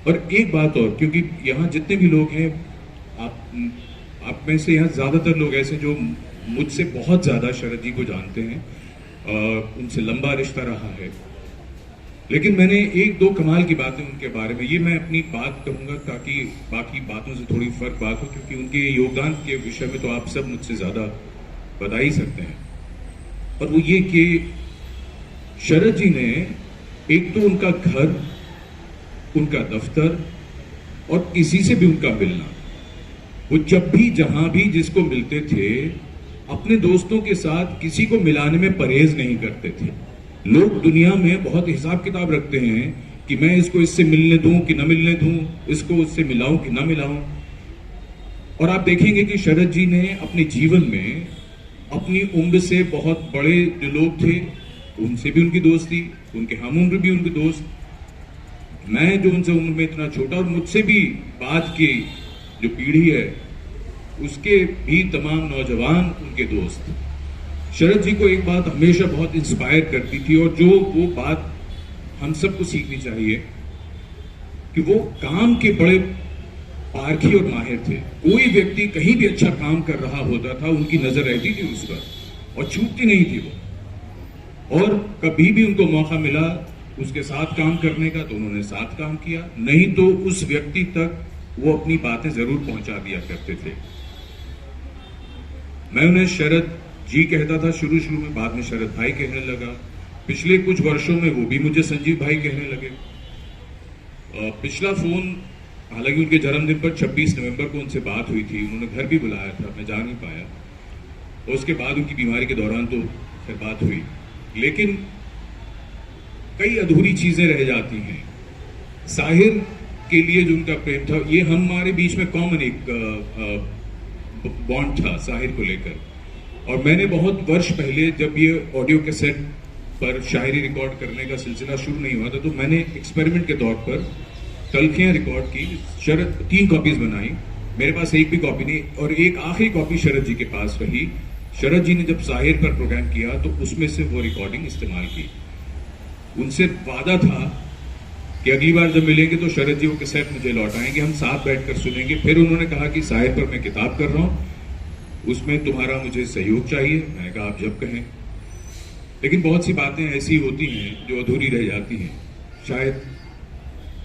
Speaker 11: और एक बात और, क्योंकि यहाँ जितने भी लोग हैं, आप में से यहाँ ज्यादातर लोग ऐसे जो मुझसे बहुत ज्यादा शरद जी को जानते हैं, उनसे लंबा रिश्ता रहा है, लेकिन मैंने एक दो कमाल की बातें उनके बारे में, ये मैं अपनी बात कहूंगा ताकि बाकी बातों से थोड़ी फर्क बात हो, क्योंकि उनके योगदान के विषय में तो आप सब मुझसे ज्यादा बता ही सकते हैं। और वो ये कि शरद जी ने एक तो उनका घर, उनका दफ्तर और किसी से भी उनका मिलना, वो जब भी जहां भी जिसको मिलते थे, अपने दोस्तों के साथ किसी को मिलाने में परहेज नहीं करते थे। लोग दुनिया में बहुत हिसाब किताब रखते हैं कि मैं इसको इससे मिलने दूं कि न मिलने दूं, इसको उससे मिलाऊं कि न मिलाऊं, और आप देखेंगे कि शरद जी ने अपने जीवन में अपनी उम्र से बहुत बड़े जो लोग थे, उनसे भी उनकी दोस्ती, उनके हम उम्र भी उनके दोस्त, मैं जो उनसे उम्र में इतना छोटा और मुझसे भी बाद की जो पीढ़ी है उसके भी तमाम नौजवान उनके दोस्त। शरद जी को एक बात हमेशा बहुत इंस्पायर करती थी, और जो वो बात हम सबको सीखनी चाहिए कि वो काम के बड़े पारखी और माहिर थे। कोई व्यक्ति कहीं भी अच्छा काम कर रहा होता था, उनकी नजर रहती थी उस पर और छूटती नहीं थी वो, और कभी भी उनको मौका मिला उसके साथ काम करने का तो उन्होंने साथ काम किया, नहीं तो उस व्यक्ति तक वो अपनी बातें जरूर पहुंचा दिया करते थे। मैं उन्हें शरद जी कहता था शुरू में, बाद में शरद भाई कहने लगा। पिछले कुछ वर्षों में वो भी मुझे संजीव भाई कहने लगे। पिछला फोन, हालांकि उनके जन्मदिन पर 26 नवंबर को उनसे बात हुई थी, उन्होंने घर भी बुलाया था, मैं जा नहीं पाया, और उसके बाद उनकी बीमारी के दौरान तो फिर बात हुई, लेकिन कई अधूरी चीजें रह जाती हैं। साहिर के लिए जो उनका प्रेम था, ये हमारे बीच में कॉमन एक बॉन्ड था साहिर को लेकर, और मैंने बहुत वर्ष पहले जब ये ऑडियो कैसेट पर शायरी रिकॉर्ड करने का सिलसिला शुरू नहीं हुआ था, तो मैंने एक्सपेरिमेंट के तौर पर तलखियां रिकॉर्ड की। शरद 3 कॉपीज बनाई, मेरे पास एक भी कॉपी नहीं, और एक आखिरी कॉपी शरद जी के पास रही। शरद जी ने जब साहिर पर प्रोग्राम किया तो उसमें से वो रिकॉर्डिंग इस्तेमाल की। उनसे वादा था कि अगली बार जब मिलेंगे तो शरद जी वो कैसेट मुझे लौटाएंगे, हम साथ बैठकर सुनेंगे। फिर उन्होंने कहा कि साहिर पर मैं किताब कर रहा हूं, उसमें तुम्हारा मुझे सहयोग चाहिए। मैंने कहा आप जब कहें। लेकिन बहुत सी बातें ऐसी होती हैं जो अधूरी रह जाती हैं, शायद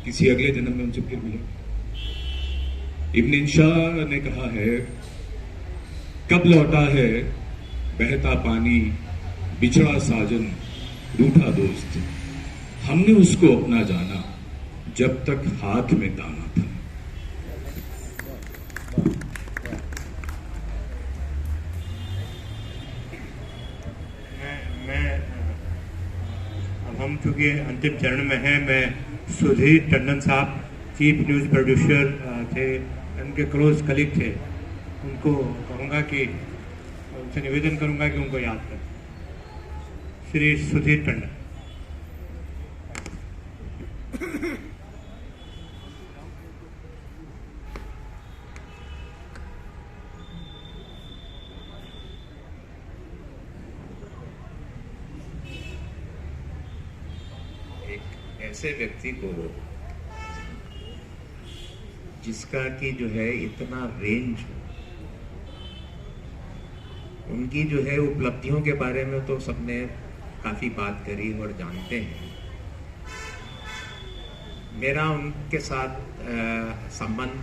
Speaker 11: किसी अगले जन्म में उनसे फिर मिले। इब्न इंशाह ने कहा है, कब लौटा है बहता पानी, बिछड़ा साजन, रूठा दोस्त। हमने उसको अपना जाना जब तक हाथ में दाना था।
Speaker 1: अब हम चूंकि अंतिम चरण में हैं, मैं सुधीर टंडन साहब चीफ न्यूज़ प्रोड्यूसर थे, उनके क्लोज कलीग थे, उनको कहूँगा कि उनसे निवेदन करूँगा कि उनको याद करें। श्री सुधीर टंडन।
Speaker 12: ऐसे व्यक्ति को जिसका कि जो है इतना रेंज हो, उनकी जो है उपलब्धियों के बारे में तो सबने काफी बात करी और जानते हैं। मेरा उनके साथ संबंध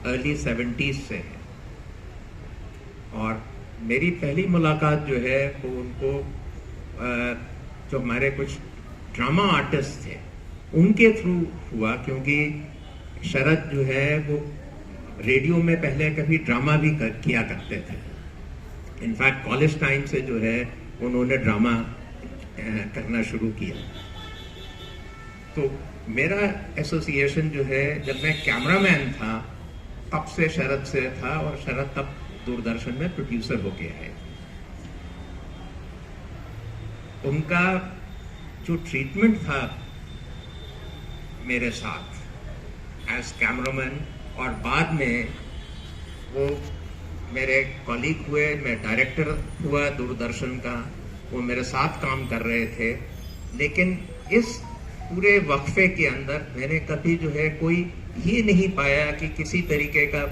Speaker 12: अर्ली 70s से है और मेरी पहली मुलाकात जो है वो उनको जो हमारे कुछ ड्रामा आर्टिस्ट थे उनके थ्रू हुआ, क्योंकि शरद जो है वो रेडियो में पहले कभी ड्रामा भी किया करते थे। इनफैक्ट कॉलेज टाइम से जो है उन्होंने ड्रामा करना शुरू किया। तो मेरा एसोसिएशन जो है, जब मैं कैमरामैन था तब से शरद से था, और शरद तब दूरदर्शन में प्रोड्यूसर होके आए। उनका जो ट्रीटमेंट था मेरे साथ एज कैमरामैन, और बाद में वो मेरे कॉलीग हुए, मैं डायरेक्टर हुआ दूरदर्शन का, वो मेरे साथ काम कर रहे थे। लेकिन इस पूरे वक्फे के अंदर मैंने कभी जो है कोई ये नहीं पाया कि किसी तरीके का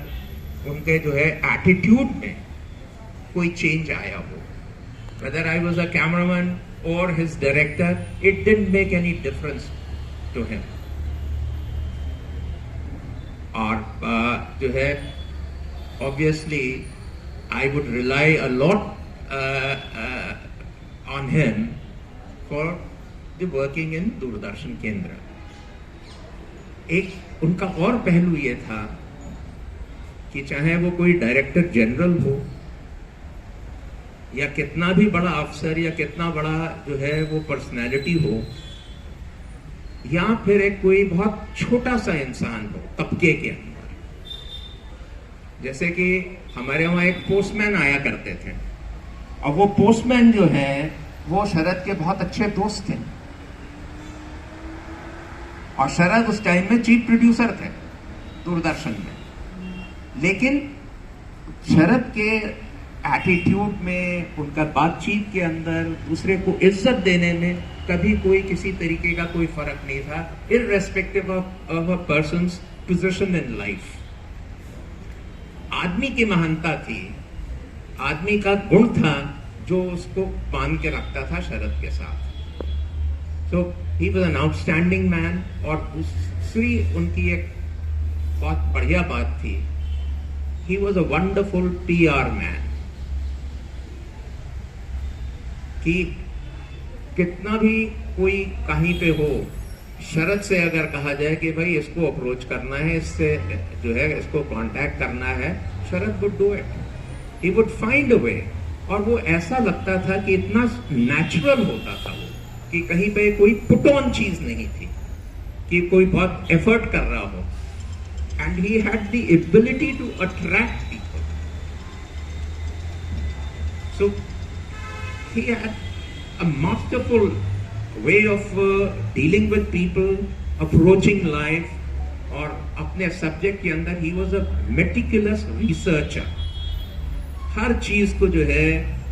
Speaker 12: उनके जो है एटीट्यूड में कोई चेंज आया हो। Whether I was a cameraman or his director, it didn't make any difference to him. और जो है obviously I would rely a lot on him for the working in Doordarshan केंद्र। एक उनका और पहलू ये था कि चाहे वो कोई डायरेक्टर जनरल हो या कितना भी बड़ा अफसर या कितना बड़ा जो है वो पर्सनैलिटी हो, या फिर एक कोई बहुत छोटा सा इंसान हो तबके के अंदर, जैसे कि हमारे वहां एक पोस्टमैन आया करते थे, और वो पोस्टमैन जो है वो शरद के बहुत अच्छे दोस्त थे, और शरद उस टाइम में चीफ प्रोड्यूसर थे दूरदर्शन में। लेकिन शरद के एटीट्यूड में, उनका बातचीत के अंदर, दूसरे को इज्जत देने में कभी कोई किसी तरीके का कोई फर्क नहीं था, irrespective of a persons position in life. आदमी की महानता थी, आदमी का गुण था जो उसको बांध के रखता था शरद के साथ। So he was an outstanding man. और दूसरी उनकी एक बहुत बढ़िया बात थी, he was a wonderful PR man. कि कितना भी कोई कहीं पे हो, शरद से अगर कहा जाए कि भाई इसको अप्रोच करना है, इससे जो है इसको कांटेक्ट करना है, Sharad would do it, he would find a way. और वो ऐसा लगता था कि इतना नेचुरल होता था वो, कि कहीं पे कोई पुट ऑन चीज नहीं थी कि कोई बहुत एफर्ट कर रहा हो। And he had the ability to attract people. So he had a masterful way of dealing with people, approaching life, और अपने सब्जेक्ट के अंदर he was a meticulous researcher। हर चीज को जो है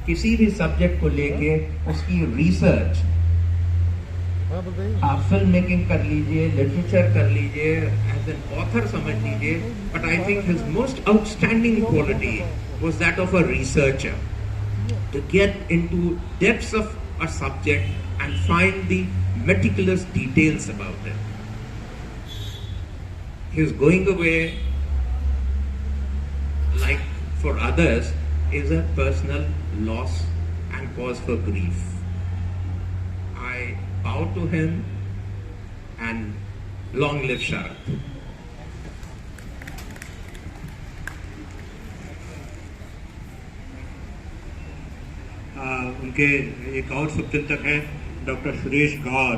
Speaker 12: किसी भी सब्जेक्ट को लेके उसकी रिसर्च, आप फिल्म मेकिंग कर लीजिए, लिटरेचर कर लीजिए, एज एन ऑथर समझ लीजिए, but I think his most outstanding quality was that of a researcher, to get into depths of a subject and find the meticulous details about it. His going away for others is a personal loss and cause for grief. I bow to him and long live Sharad.
Speaker 13: उनके एक और शुभचिंतक हैं doctor Suresh गौर।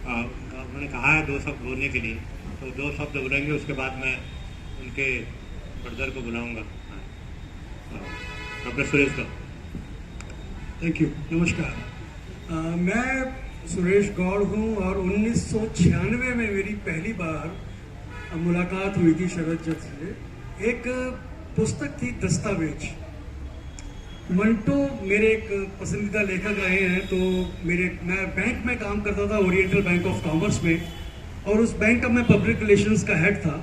Speaker 13: उन्होंने कहा है 2 शब्द बोलने के लिए, तो 2 शब्द बोलेंगे, उसके बाद मैं उनके ब्रदर को बुलाऊंगा। Doctor Suresh Gaur.
Speaker 14: Thank you, नमस्कार। मैं सुरेश गौड़ हूँ और 1996 में मेरी पहली बार मुलाकात हुई थी शरद जट से। एक पुस्तक थी दस्तावेज। मंटो मेरे एक पसंदीदा लेखक रहे हैं, तो मैं बैंक में काम करता था, ओरिएंटल बैंक ऑफ कॉमर्स में, और उस बैंक का मैं पब्लिक रिलेशंस का हेड था।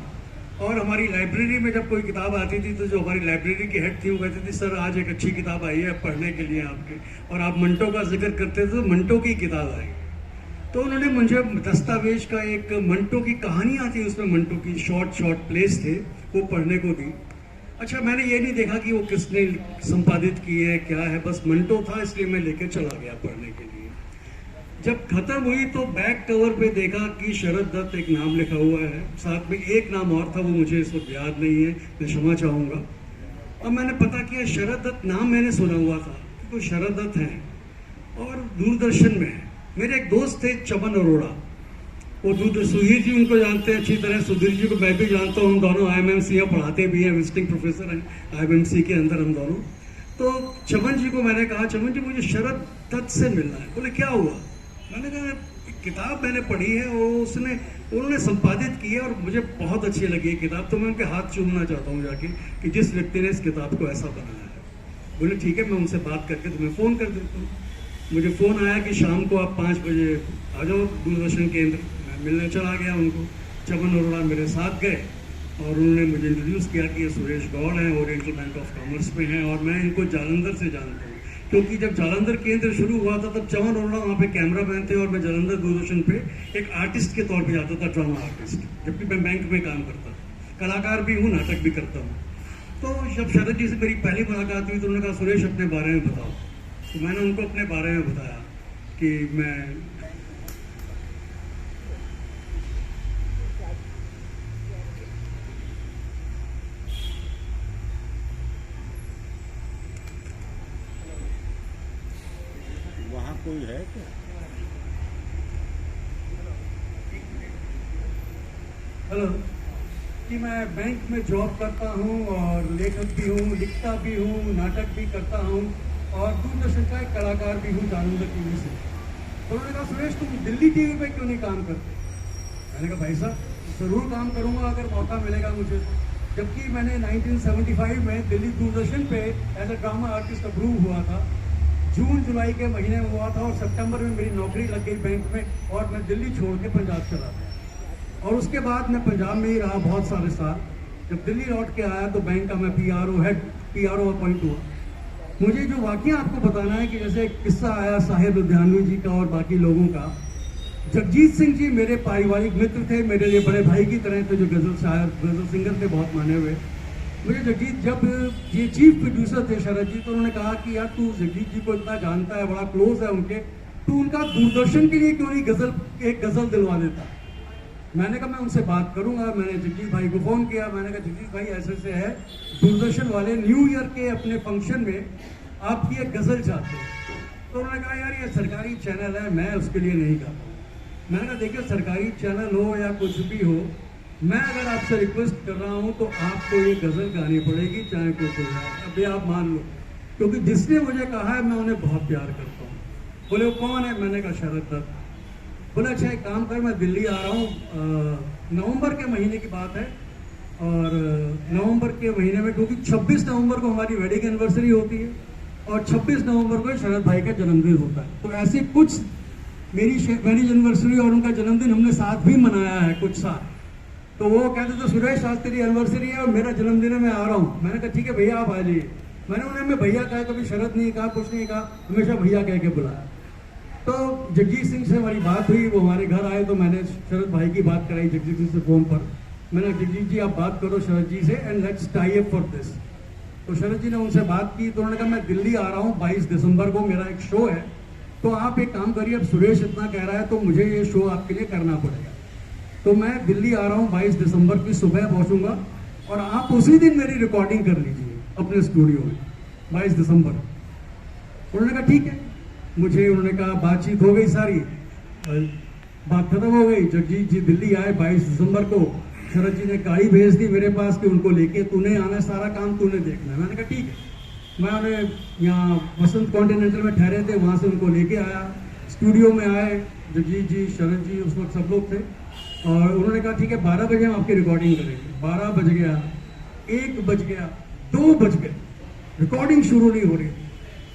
Speaker 14: और हमारी लाइब्रेरी में जब कोई किताब आती थी तो जो हमारी लाइब्रेरी की हेड थी वो कहती थी, सर आज एक अच्छी किताब आई है पढ़ने के लिए आपके, और आप मंटो का जिक्र करते थे तो मंटो की किताब आई। तो उन्होंने मुझे दस्तावेज का एक मंटो की कहानियाँ थी, उसमें मंटो की शॉर्ट प्लेस थे, वो पढ़ने को दी। अच्छा, मैंने ये नहीं देखा कि वो किसने संपादित की है क्या है, बस मंटो था इसलिए मैं लेकर चला गया पढ़ने के लिए। जब खत्म हुई तो बैक कवर पे देखा कि शरद दत्त एक नाम लिखा हुआ है, साथ में एक नाम और था, वो मुझे इस वक्त याद नहीं है, मैं क्षमा चाहूँगा। अब मैंने पता किया शरद दत्त नाम मैंने सुना हुआ था कि वो शरद दत्त हैं और दूरदर्शन में है। मेरे एक दोस्त थे चमन अरोड़ा, वो सुधीर जी उनको जानते हैं अच्छी तरह, सुधीर जी को मैं भी जानता हूँ, हम दोनों IMMC में पढ़ाते भी हैं, विजिटिंग प्रोफेसर हैं IMMC के अंदर हम दोनों। तो चमन जी को मैंने कहा, चमन जी मुझे शरद दत्त से मिलना है। बोले क्या हुआ? मैंने कहा किताब मैंने पढ़ी है, उन्होंने संपादित की है और मुझे बहुत अच्छी लगी है किताब, तो मैं उनके हाथ चूमना चाहता हूँ जाके कि जिस व्यक्ति ने इस किताब को ऐसा बनाया है। बोले ठीक है, मैं उनसे बात करके तुम्हें फ़ोन कर देता हूँ। मुझे फ़ोन आया कि शाम को आप 5 बजे आ जाओ दूरदर्शन केंद्र। मैं मिलने चला गया उनको। चमन अरोड़ा मेरे साथ गए और उन्होंने मुझे इंट्रोड्यूस किया कि ये सुरेश गौड़ हैं, ओरिएंटल बैंक ऑफ कॉमर्स में हैं, और मैं इनको जालंधर से जानता हूँ, क्योंकि जब जालंधर केंद्र शुरू हुआ था तब चमन अरोड़ा वहाँ पे कैमरा मैन थे और मैं जालंधर दूरदर्शन पे एक आर्टिस्ट के तौर पे जाता था, ड्रामा आर्टिस्ट, जबकि मैं बैंक में काम करता था। कलाकार भी हूँ, नाटक भी करता हूँ। तो जब शरद जी से मेरी पहली मुलाकात हुई तो उन्होंने कहा सुरेश अपने बारे में बताओ। तो मैंने उनको अपने बारे में बताया कि मैं
Speaker 6: वहाँ कोई है क्या?
Speaker 14: हेलो, कि मैं बैंक में जॉब करता हूँ और लेखक भी हूँ, लिखता भी हूँ, नाटक भी करता हूँ और दूरदर्शन का एक कलाकार भी हूँ जालंधर टीवी से। तो उन्होंने कहा सुरेश तुम दिल्ली टीवी पे क्यों नहीं काम करते? मैंने कहा भाई साहब ज़रूर काम करूँगा अगर मौका मिलेगा मुझे। जबकि मैंने 1975 में दिल्ली दूरदर्शन पे as a drama artist approve हुआ था, जून जुलाई के महीने में हुआ था, और सितंबर में मेरी नौकरी लग गई बैंक में और मैं दिल्ली छोड़ के पंजाब चला गया। और उसके बाद मैं पंजाब में ही रहा बहुत सारे साल। जब दिल्ली लौट के आया तो बैंक का मैं PRO अपॉइंट हुआ। मुझे जो वाकया आपको बताना है कि जैसे एक किस्सा आया साहिब लुधियानवी जी का और बाकी लोगों का। जगजीत सिंह जी मेरे पारिवारिक मित्र थे, मेरे लिए बड़े भाई की तरह थे, जो गज़ल शायर गज़ल सिंगर थे बहुत माने हुए। मुझे जगजीत, जब ये चीफ प्रोड्यूसर थे शरद जी, तो उन्होंने कहा कि यार तू जगजीत जी को इतना जानता है, बड़ा क्लोज है उनके, तू उनका दूरदर्शन के लिए क्यों नहीं एक गज़ल दिलवा देता? मैंने कहा मैं उनसे बात करूंगा। मैंने जगजीत भाई को फ़ोन किया, मैंने कहा जगजीत भाई ऐसे ऐसे है, दूरदर्शन वाले न्यू ईयर के अपने फंक्शन में आपकी एक गज़ल चाहते हैं। तो उन्होंने कहा यार ये सरकारी चैनल है, मैं उसके लिए नहीं गाता। मैंने कहा देखिए सरकारी चैनल हो या कुछ भी हो, मैं अगर आपसे रिक्वेस्ट कर रहा हूँ तो आपको ये गज़ल गानी पड़ेगी चाहे कुछ हो जाए। अब ये आप मान लो, क्योंकि जिसने मुझे कहा है मैं उन्हें बहुत प्यार करता हूँ। बोले वो कौन है? मैंने कहा शरद दत्त। बोले अच्छा एक काम कर, मैं दिल्ली आ रहा हूँ, नवंबर के महीने की बात है, और नवंबर के महीने में, क्योंकि 26 नवंबर को हमारी वेडिंग एनिवर्सरी होती है और 26 नवंबर को शरद भाई का जन्मदिन होता है। तो ऐसे कुछ मेरी वेडिंग एनिवर्सरी और उनका जन्मदिन हमने साथ भी मनाया है कुछ साल। तो वो कहते थे सुरेश आज तेरी एनिवर्सरी है और मेरा जन्मदिन है, मैं आ रहा हूँ। मैंने कहा ठीक है भैया आप आ जाइए। मैंने उन्हें मैं भैया कहा, कभी शरद नहीं कहा, कुछ नहीं कहा, हमेशा भैया कह के बुलाया। तो जगजीत सिंह से हमारी बात हुई, वो हमारे घर आए तो मैंने शरद भाई की बात कराई जगजीत सिंह से फ़ोन पर। मैंने जगजीत जी आप बात करो शरद जी से and let's tie up for this. तो शरद जी ने उनसे बात की, तो उन्होंने कहा मैं दिल्ली आ रहा हूँ 22 दिसंबर को, मेरा एक शो है, तो आप एक काम करिए, अब सुरेश इतना कह रहा है तो मुझे ये शो आपके लिए करना पड़ेगा। तो मैं दिल्ली आ रहा हूँ 22 दिसंबर की सुबह पहुँचूंगा और आप उसी दिन मेरी रिकॉर्डिंग कर लीजिए अपने स्टूडियो में 22 दिसंबर। उन्होंने कहा ठीक है। मुझे उन्होंने कहा बातचीत हो गई सारी, बात खत्म हो गई। जगजीत जी दिल्ली आए 22 दिसंबर को, शरद जी ने गाड़ी भेज दी मेरे पास कि उनको लेके तूने आना, सारा काम तूने देखना है। मैंने कहा ठीक है। मैं उन्हें यहाँ वसंत कॉन्टिनेंटल में ठहरे थे, वहाँ से उनको लेके आया, स्टूडियो में आए, जगजीत जी, शरद जी, उस वक्त सब लोग थे, और उन्होंने कहा ठीक है 12 बजे हम आपकी रिकॉर्डिंग करेंगे। 12 बज गया, 1 बज गया, 2 बज गए, रिकॉर्डिंग शुरू नहीं हो रही।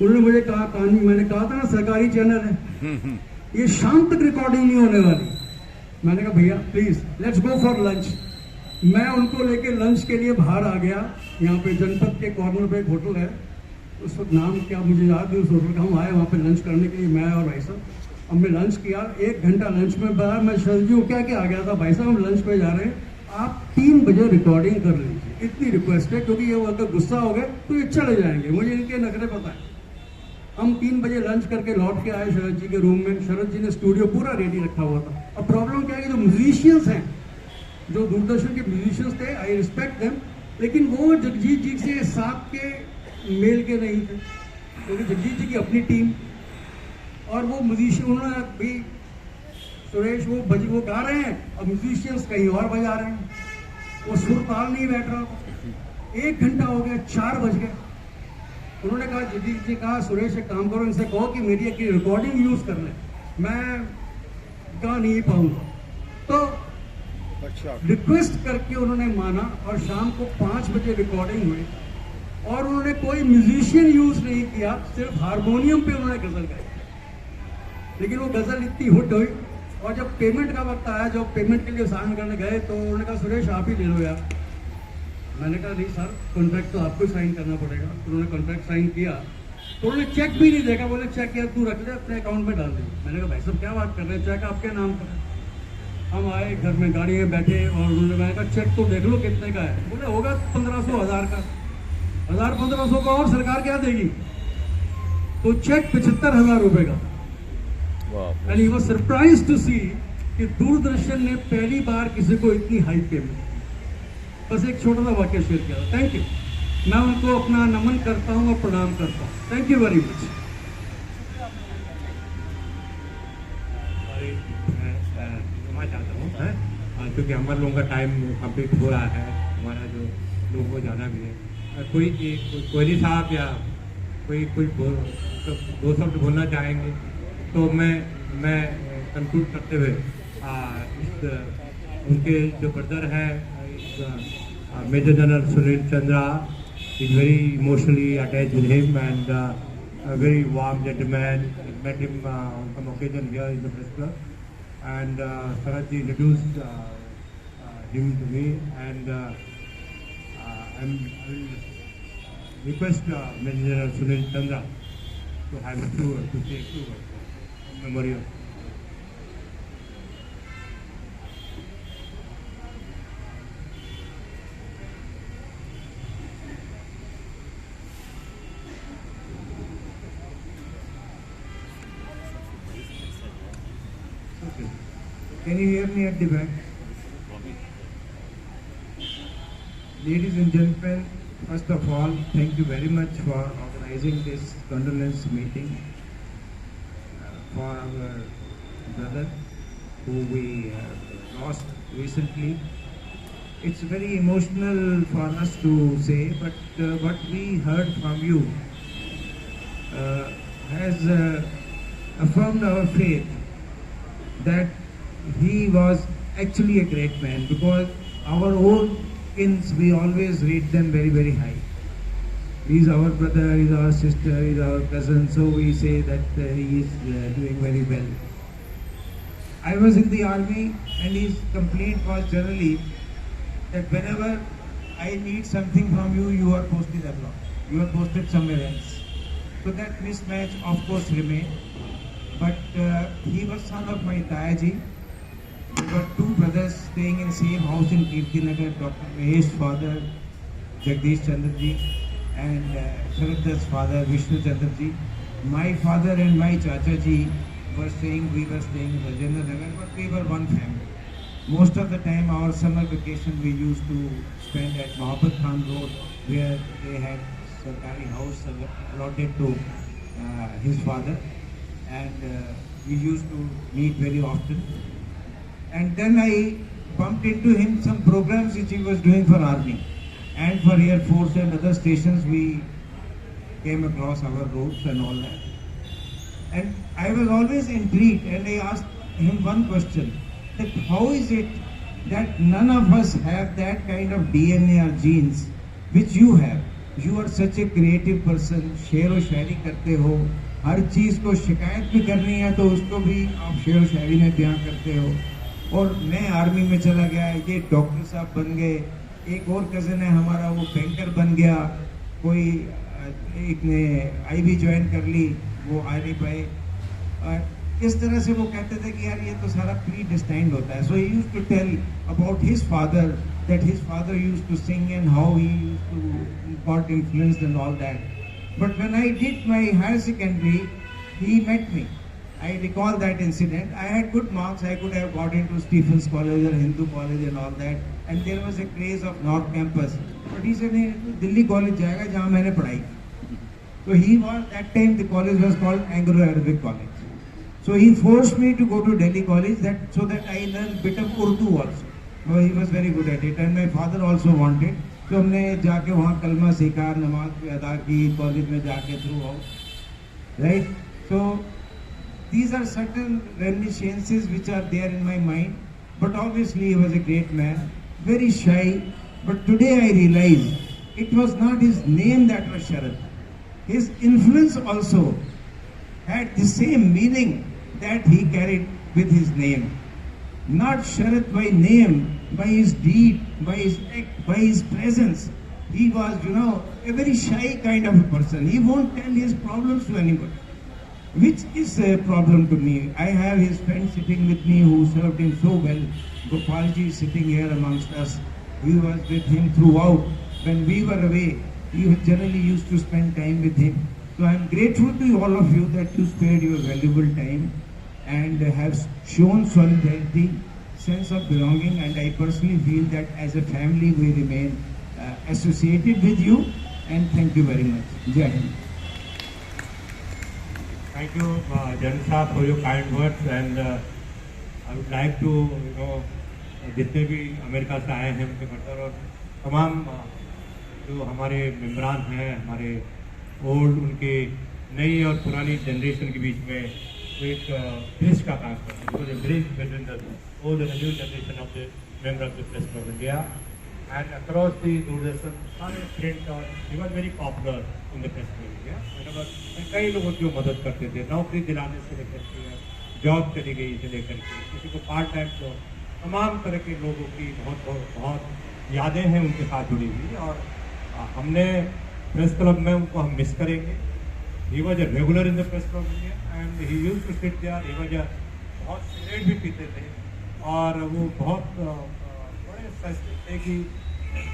Speaker 14: उन्होंने मुझे कहा, मैंने कहा था ना सरकारी चैनल है, ये शाम तक रिकॉर्डिंग नहीं होने वाली। मैंने कहा भैया please let's go for lunch. मैं उनको लेके लंच के लिए बाहर आ गया। यहाँ पे जनपद के कॉर्नर पे एक होटल है, उस वक्त नाम क्या मुझे याद नहीं, उस होटल का हम आए वहाँ पे लंच करने के लिए, मैं और भाई साहब। हमने लंच किया, 1 घंटा लंच में बाहर, मैं शरद जी को क्या आ गया था, भाई साहब हम लंच पे जा रहे हैं, आप 3 बजे रिकॉर्डिंग कर लीजिए, इतनी रिक्वेस्ट है, क्योंकि ये अगर गुस्सा हो गए तो ये चले जाएंगे, मुझे इनके नखरे पता है। हम 3 बजे लंच करके लौट के आए शरद जी के रूम में। शरद जी ने स्टूडियो पूरा रेडी रखा हुआ था। अब प्रॉब्लम क्या है कि जो म्यूजिशियंस हैं, जो दूरदर्शन के म्यूजिशियंस थे, आई रिस्पेक्ट देम, लेकिन वो जगजीत जी से साथ के मेल के नहीं थे, क्योंकि जगजीत जी की अपनी टीम और वो म्यूजिशियन, उन्होंने भी सुरेश वो गा रहे हैं और म्यूजिशियंस कहीं और बजा रहे हैं, वो सुर ताल नहीं बैठ रहा। 1 घंटा हो गया, 4 बज गए। उन्होंने कहा, जगजीत जी कहा सुरेश एक काम करो, इनसे कहो कि मेरी एक रिकॉर्डिंग यूज कर ले, मैं गा नहीं पाऊंगा। तो रिक्वेस्ट करके उन्होंने माना और शाम को 5 बजे रिकॉर्डिंग हुई और उन्होंने कोई म्यूजिशियन यूज नहीं किया, सिर्फ हारमोनियम पे उन्होंने गजल गाई। लेकिन वो गजल इतनी हिट हुई और जब पेमेंट का वक्त आया, जब पेमेंट के लिए साइन करने गए, तो उन्होंने कहा सुरेश आप ही ले लो यार। मैंने कहा नहीं सर, कॉन्ट्रैक्ट तो आपको साइन करना पड़ेगा। उन्होंने कॉन्ट्रैक्ट साइन किया, तो उन्होंने चेक भी नहीं देखा, बोले चेक यार तू रख ले, अपने अकाउंट में डाल दे। मैंने कहा भाई साहब क्या बात कर रहे हैं, चेक आपके नाम पर। हम आए घर में, गाड़ी में बैठे, और उन्होंने, मैंने कहा चेक तो देख लो कितने का है। बोले होगा 1500, 1000 का। 1000-1500 का और सरकार क्या देगी? तो चेक 75,000 रुपए का। And he was surprised to see कि दूरदर्शन ने पहली बार किसी को इतनी हाई पेमेंट। बस एक छोटा सा वाक्य शेयर किया। Thank you. मैं उनको अपना नमन करता हूँ और प्रणाम करता हूँ। Thank you very much.
Speaker 13: मैं चाहता हूँ क्योंकि हमारे लोगों का टाइम कंप्लीट हो रहा है, हमारा जो लोगों को जाना भी है। कोहली साहब या कोई दो शब्द बोलना चाहेंगे तो मैं कंक्लूड करते हुए उनके जो ब्रदर है major general Sunil Chandra is very emotionally attached with him and a very warm gentleman. Met him on some occasion here in the press club, and Sharad ji introduced him to me, and I will request Major General Sunil Chandra to have to say a few words in memory of.
Speaker 15: Can you hear me at the back? Ladies and gentlemen, first of all, thank you very much for organizing this condolence meeting for our brother who we lost recently. It's very emotional for us to say, but what we heard from you has affirmed our faith that he was actually a great man, because our own kins, we always rate them very, very high. He's our brother, he's our sister, he's our cousin, so we say that he is doing very well. I was in the army and his complaint was generally that whenever I need something from you, you are posted abroad, you are posted somewhere else. So that mismatch of course remained, but he was son of my Tayaji. We were 2 brothers staying in the same house in Kirtinagar, Dr. Mahesh's father, Jagdish Chandra ji, and Sharad Dutt's father, Vishnu Chandra ji. My father and my Chacha ji were staying in Rajendra Nagar, but we were one family. Most of the time, our summer vacation we used to spend at Mohabbat Khan Road, where they had Sarkari house allotted to his father, and we used to meet very often. And then I bumped into him some programs which he was doing for Army and for Air Force and other stations. We came across our roads and all that. And I was always intrigued, and I asked him one question, that how is it that none of us have that kind of DNA or genes which you have? You are such a creative person, शेर व शायरी करते हो, हर चीज़ को शिकायत भी करनी है तो उसको भी आप शेर व शायरी में बयां करते हो. और मैं आर्मी में चला गया, ये डॉक्टर साहब बन गए, एक और कज़न है हमारा वो बैंकर बन गया, कोई एक ने IB ज्वाइन कर ली, वो आ नहीं पाए. इस तरह से वो कहते थे कि यार ये तो सारा प्री डिस्टाइंड होता है. So he used to tell about his father, that his father used to sing and how he used to got influenced and all that. But when I did my higher secondary, he met me. I recall that incident. I had good marks. I could have got into Stephens College or Hindu College and all that. And there was a craze of North Campus. But he said, "नहीं, Delhi College जाएगा जहाँ मैंने पढ़ाई." So he was, that time the college was called Anglo-Arabic College. So he forced me to go to Delhi College so that I learned bit of Urdu also. So he was very good at it, and my father also wanted. So हमने जाके वहाँ कलमा सीखा, नमाज भी अदा की, college में जाके through out, right? So these are certain reminiscences which are there in my mind. But obviously he was a great man, very shy. But today I realize it was not his name that was Sharad. His influence also had the same meaning that he carried with his name. Not Sharad by name, by his deed, by his act, by his presence. He was, a very shy kind of a person. He won't tell his problems to anybody, which is a problem to me. I have his friend sitting with me who served him so well. Gopalji is sitting here amongst us. We was with him throughout. When we were away, we generally used to spend time with him. So I am grateful to all of you that you spared your valuable time and have shown solidarity, sense of belonging, and I personally feel that as a family we remain associated with you, and thank you very much. Jai Hind.
Speaker 1: Thank you, Jan Saab, for your kind words, and I would like to, जितने भी America से आए हैं उनके मतलब और तमाम जो हमारे मेम्बरान हैं, हमारे ओल्ड, उनके नई और पुरानी जनरेशन के बीच में वो एक ब्रिज का काम करते हैं, because bridge between the old and new generation of the member of the press club India and across the Doordarshan सारे प्रिंट और he was very popular in the press club India. कई लोगों की मदद करते थे, नौकरी दिलाने से लेकर के जॉब चली गई से लेकर के किसी को पार्ट टाइम जॉब, तमाम तरह के लोगों की बहुत यादें हैं उनके साथ जुड़ी हुई. और हमने प्रेस क्लब में उनको हम मिस करेंगे. He was a regular in the press club India and he used to sit there. He was बहुत सिगरेट भी पीते थे और वो बहुत बड़े सस्ते थे कि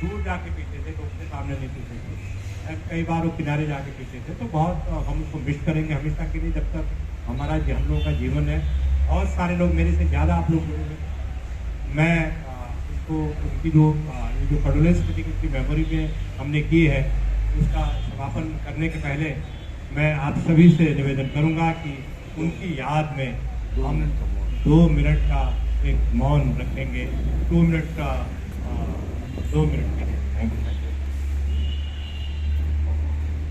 Speaker 1: दूर जाके पीते थे, तो उसके सामने नहीं पीते थे. कई बार वो किनारे जाके पीते थे. तो बहुत हम उसको मिस करेंगे हमेशा के लिए, जब तक हमारा हम लोगों का जीवन है. और सारे लोग मेरे से ज़्यादा आप लोग जुड़े हैं. मैं इसको उनकी जो कंडोलेंस मीटिंग उसकी मेमोरी में हमने की है, उसका समापन करने के पहले मैं आप सभी से निवेदन करूंगा कि उनकी याद में हम 2 मिनट का एक मौन रखेंगे. 2 मिनट का 2 मिनट के लिए. Thank you.